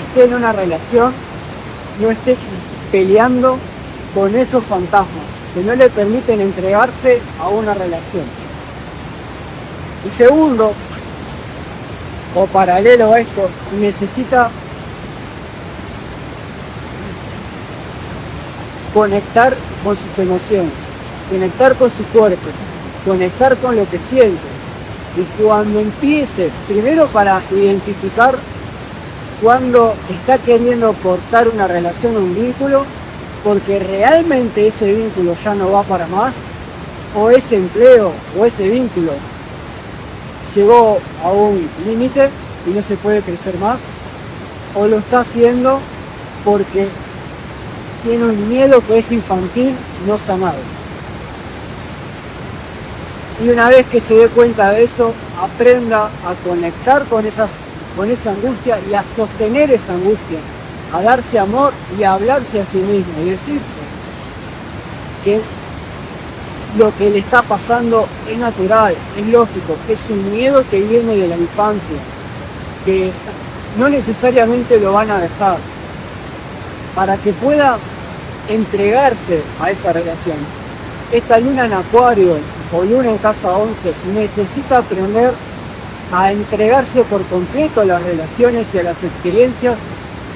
esté en una relación, no esté peleando con esos fantasmas, que no le permiten entregarse a una relación. Y segundo, o paralelo a esto, necesita conectar con sus emociones, conectar con su cuerpo, conectar con lo que siente. Y cuando empiece, primero para identificar cuando está queriendo cortar una relación o un vínculo, porque realmente ese vínculo ya no va para más, o ese empleo o ese vínculo llegó a un límite y no se puede crecer más, o lo está haciendo porque tiene un miedo que es infantil, no sanado. Y una vez que se dé cuenta de eso, aprenda a conectar con esa angustia y a sostener esa angustia, a darse amor y a hablarse a sí mismo y decirse que lo que le está pasando es natural, es lógico, que es un miedo que viene de la infancia, que no necesariamente lo van a dejar, para que pueda entregarse a esa relación. Esta luna en Acuario o luna en casa 11 necesita aprender a entregarse por completo a las relaciones y a las experiencias,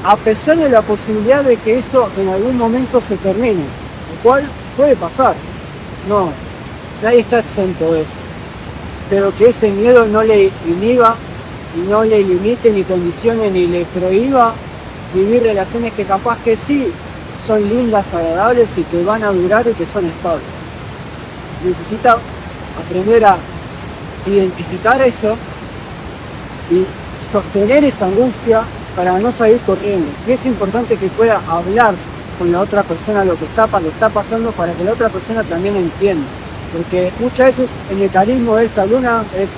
a pesar de la posibilidad de que eso en algún momento se termine, lo cual puede pasar. No, nadie está exento de eso, pero que ese miedo no le inhiba y no le limite ni condicione ni le prohíba vivir relaciones que capaz que sí son lindas, agradables y que van a durar y que son estables. Necesita aprender a identificar eso y sostener esa angustia para no salir corriendo. Y es importante que pueda hablar con la otra persona lo que está pasando, para que la otra persona también entienda. Porque muchas veces el mecanismo de esta luna es,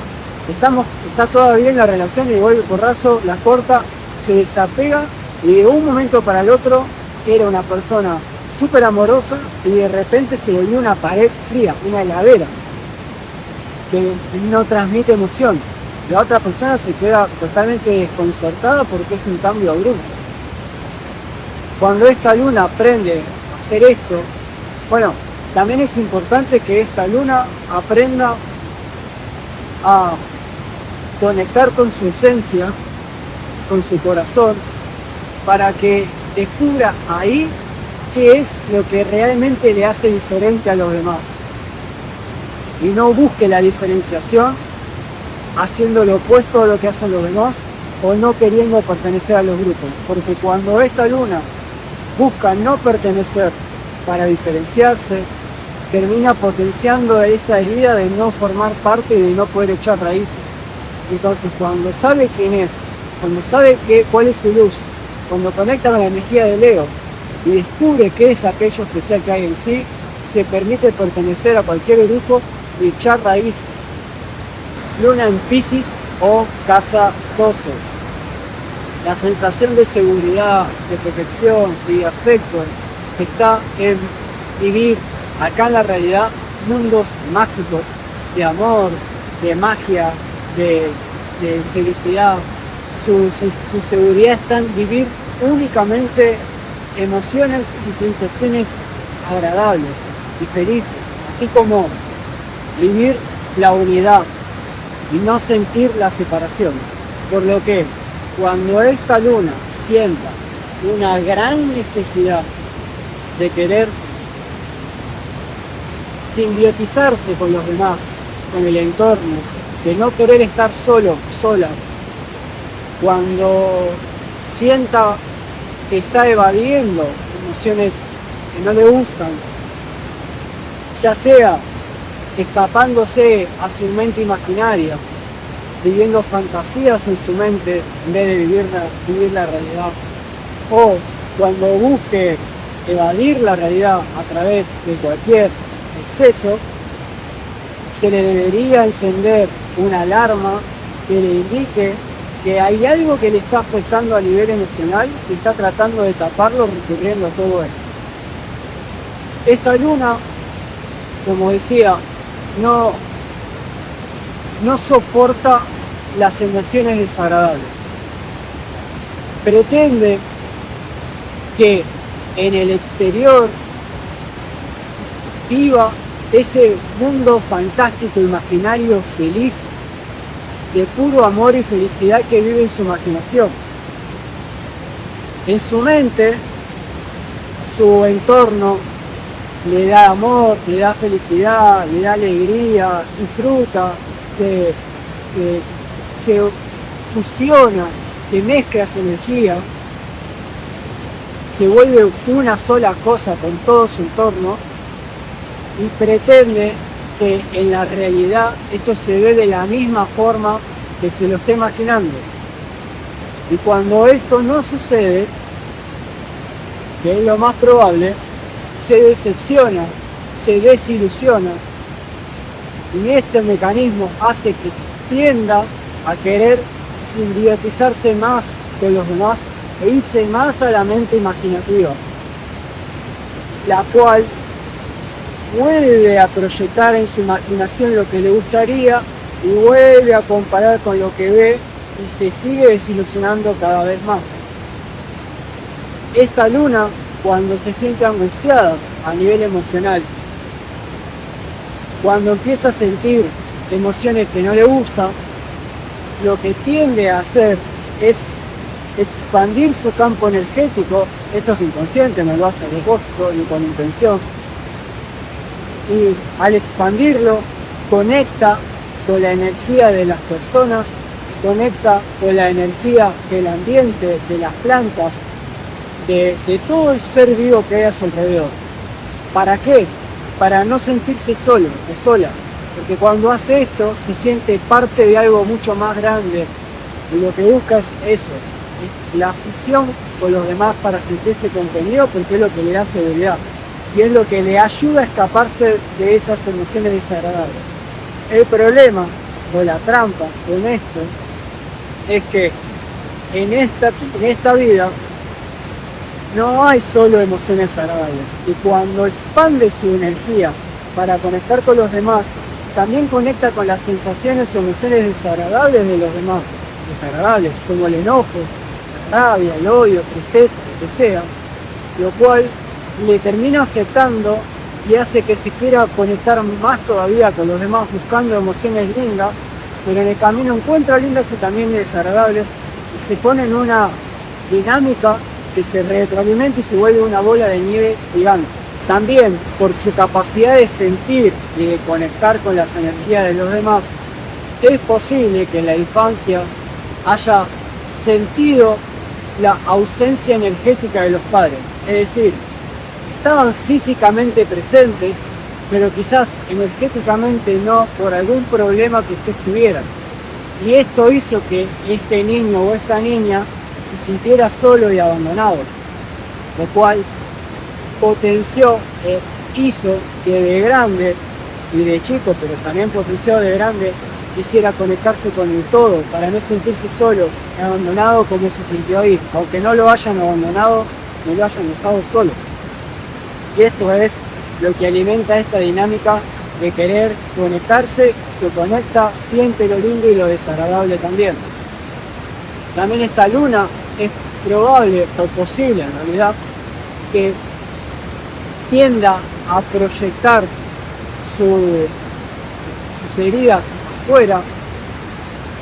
está toda bien la relación y de golpe porrazo la corta, se desapega y de un momento para el otro era una persona súper amorosa y de repente se volvió una pared fría, una heladera, que no transmite emoción. La otra persona se queda totalmente desconcertada porque es un cambio abrupto. Cuando esta luna aprende a hacer esto, bueno, también es importante que esta luna aprenda a conectar con su esencia, con su corazón, para que descubra ahí qué es lo que realmente le hace diferente a los demás. Y no busque la diferenciación haciendo lo opuesto a lo que hacen los demás o no queriendo pertenecer a los grupos. Porque cuando esta luna busca no pertenecer para diferenciarse, termina potenciando esa herida de no formar parte y de no poder echar raíces. Entonces, cuando sabe quién es, cuando sabe cuál es su luz, cuando conecta con la energía de Leo y descubre qué es aquello especial que hay en sí, se permite pertenecer a cualquier grupo y echar raíces. Luna en Piscis o casa 12. La sensación de seguridad, de protección y de afecto está en vivir acá en la realidad mundos mágicos de amor, de magia, de felicidad. Su seguridad está en vivir únicamente emociones y sensaciones agradables y felices, así como vivir la unidad y no sentir la separación. Por lo que cuando esta luna sienta una gran necesidad de querer simbiotizarse con los demás, con el entorno, de no querer estar solo, sola. Cuando sienta que está evadiendo emociones que no le gustan, ya sea escapándose a su mente imaginaria, viviendo fantasías en su mente en vez de vivir la realidad, o cuando busque evadir la realidad a través de cualquier exceso, se le debería encender una alarma que le indique que hay algo que le está afectando a nivel emocional y está tratando de taparlo recurriendo a todo esto. Esta luna, como decía, no soporta las emociones desagradables. Pretende que en el exterior viva ese mundo fantástico, imaginario, feliz, de puro amor y felicidad que vive en su imaginación. En su mente, su entorno le da amor, le da felicidad, le da alegría, disfruta, se fusiona, se mezcla su energía, se vuelve una sola cosa con todo su entorno y pretende que en la realidad esto se ve de la misma forma que se lo esté imaginando. Y cuando esto no sucede, que es lo más probable, se decepciona, se desilusiona, y este mecanismo hace que tienda a querer simbiotizarse más con los demás e irse más a la mente imaginativa, la cual vuelve a proyectar en su imaginación lo que le gustaría y vuelve a comparar con lo que ve y se sigue desilusionando cada vez más. Esta luna, cuando se siente angustiada a nivel emocional, cuando empieza a sentir emociones que no le gustan, lo que tiende a hacer es expandir su campo energético. Esto es inconsciente, no lo hace a propósito ni con intención. Y al expandirlo, conecta con la energía de las personas, conecta con la energía del ambiente, de las plantas, de todo el ser vivo que hay a su alrededor. ¿Para qué? Para no sentirse solo o sola, porque cuando hace esto se siente parte de algo mucho más grande y lo que busca es eso, es la fusión con los demás para sentirse contenido, porque es lo que le da seguridad y es lo que le ayuda a escaparse de esas emociones desagradables. El problema o la trampa con esto es que en esta vida no hay solo emociones agradables, y cuando expande su energía para conectar con los demás, también conecta con las sensaciones o emociones desagradables de los demás, desagradables como el enojo, la rabia, el odio, tristeza, lo que sea, lo cual le termina afectando y hace que se quiera conectar más todavía con los demás buscando emociones lindas, pero en el camino encuentra lindas y también desagradables y se pone en una dinámica que se retroalimenta y se vuelve una bola de nieve gigante. También por su capacidad de sentir y de conectar con las energías de los demás, es posible que en la infancia haya sentido la ausencia energética de los padres, es decir, estaban físicamente presentes, pero quizás energéticamente no, por algún problema que usted tuviera. Y esto hizo que este niño o esta niña se sintiera solo y abandonado, lo cual potenció e hizo que de grande y de chico, pero también potenció de grande, quisiera conectarse con el todo para no sentirse solo y abandonado como se sintió ahí, aunque no lo hayan abandonado, no lo hayan dejado solo. Y esto es lo que alimenta esta dinámica de querer conectarse, se conecta, siente lo lindo y lo desagradable también. También esta luna es probable o posible en realidad que tienda a proyectar sus heridas afuera,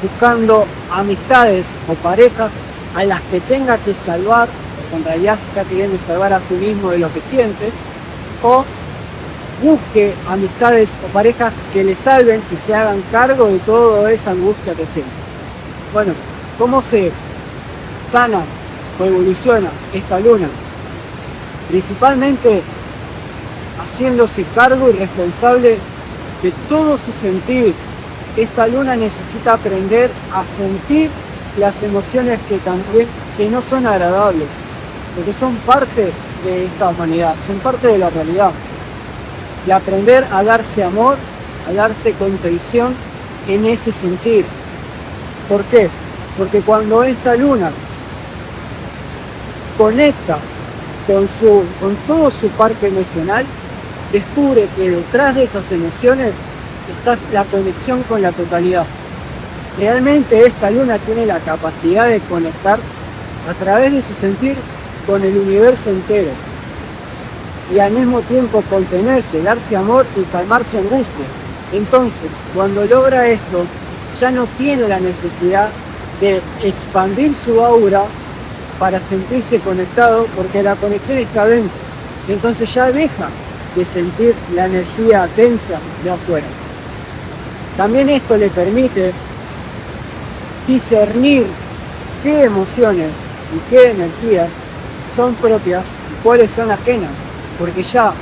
buscando amistades o parejas a las que tenga que salvar porque en realidad se está queriendo salvar a sí mismo de lo que siente, o busque amistades o parejas que le salven y se hagan cargo de toda esa angustia que siente. Bueno, ¿cómo se sana o evoluciona esta luna? Principalmente haciéndose cargo y responsable de todo su sentir. Esta luna necesita aprender a sentir las emociones que no son agradables, porque son parte de esta humanidad, son parte de la realidad. Y aprender a darse amor, a darse contención en ese sentir. ¿Por qué? Porque cuando esta luna conecta con toda su parte emocional, descubre que detrás de esas emociones está la conexión con la totalidad. Realmente esta luna tiene la capacidad de conectar a través de su sentir con el universo entero y al mismo tiempo contenerse, darse amor y calmar su angustia. Entonces, cuando logra esto, ya no tiene la necesidad de expandir su aura para sentirse conectado, porque la conexión está dentro. Entonces ya deja de sentir la energía densa de afuera. También esto le permite discernir qué emociones y qué energías son propias y cuáles son ajenas, porque ya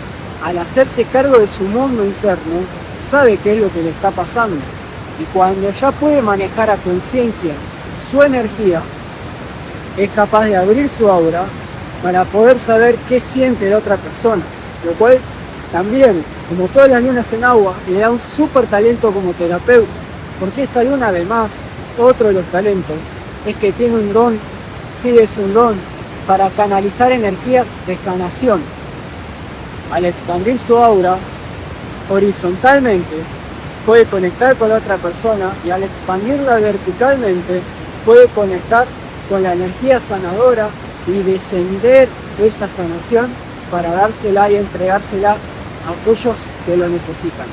al hacerse cargo de su mundo interno, sabe qué es lo que le está pasando. Y cuando ya puede manejar a conciencia su energía, es capaz de abrir su aura para poder saber qué siente la otra persona, lo cual también, como todas las lunas en agua, le da un súper talento como terapeuta, porque esta luna además, otro de los talentos, es que tiene un don, sí es un don, para canalizar energías de sanación. Al expandir su aura horizontalmente, puede conectar con la otra persona y al expandirla verticalmente, puede conectar con la energía sanadora y descender esa sanación para dársela y entregársela a aquellos que lo necesitan.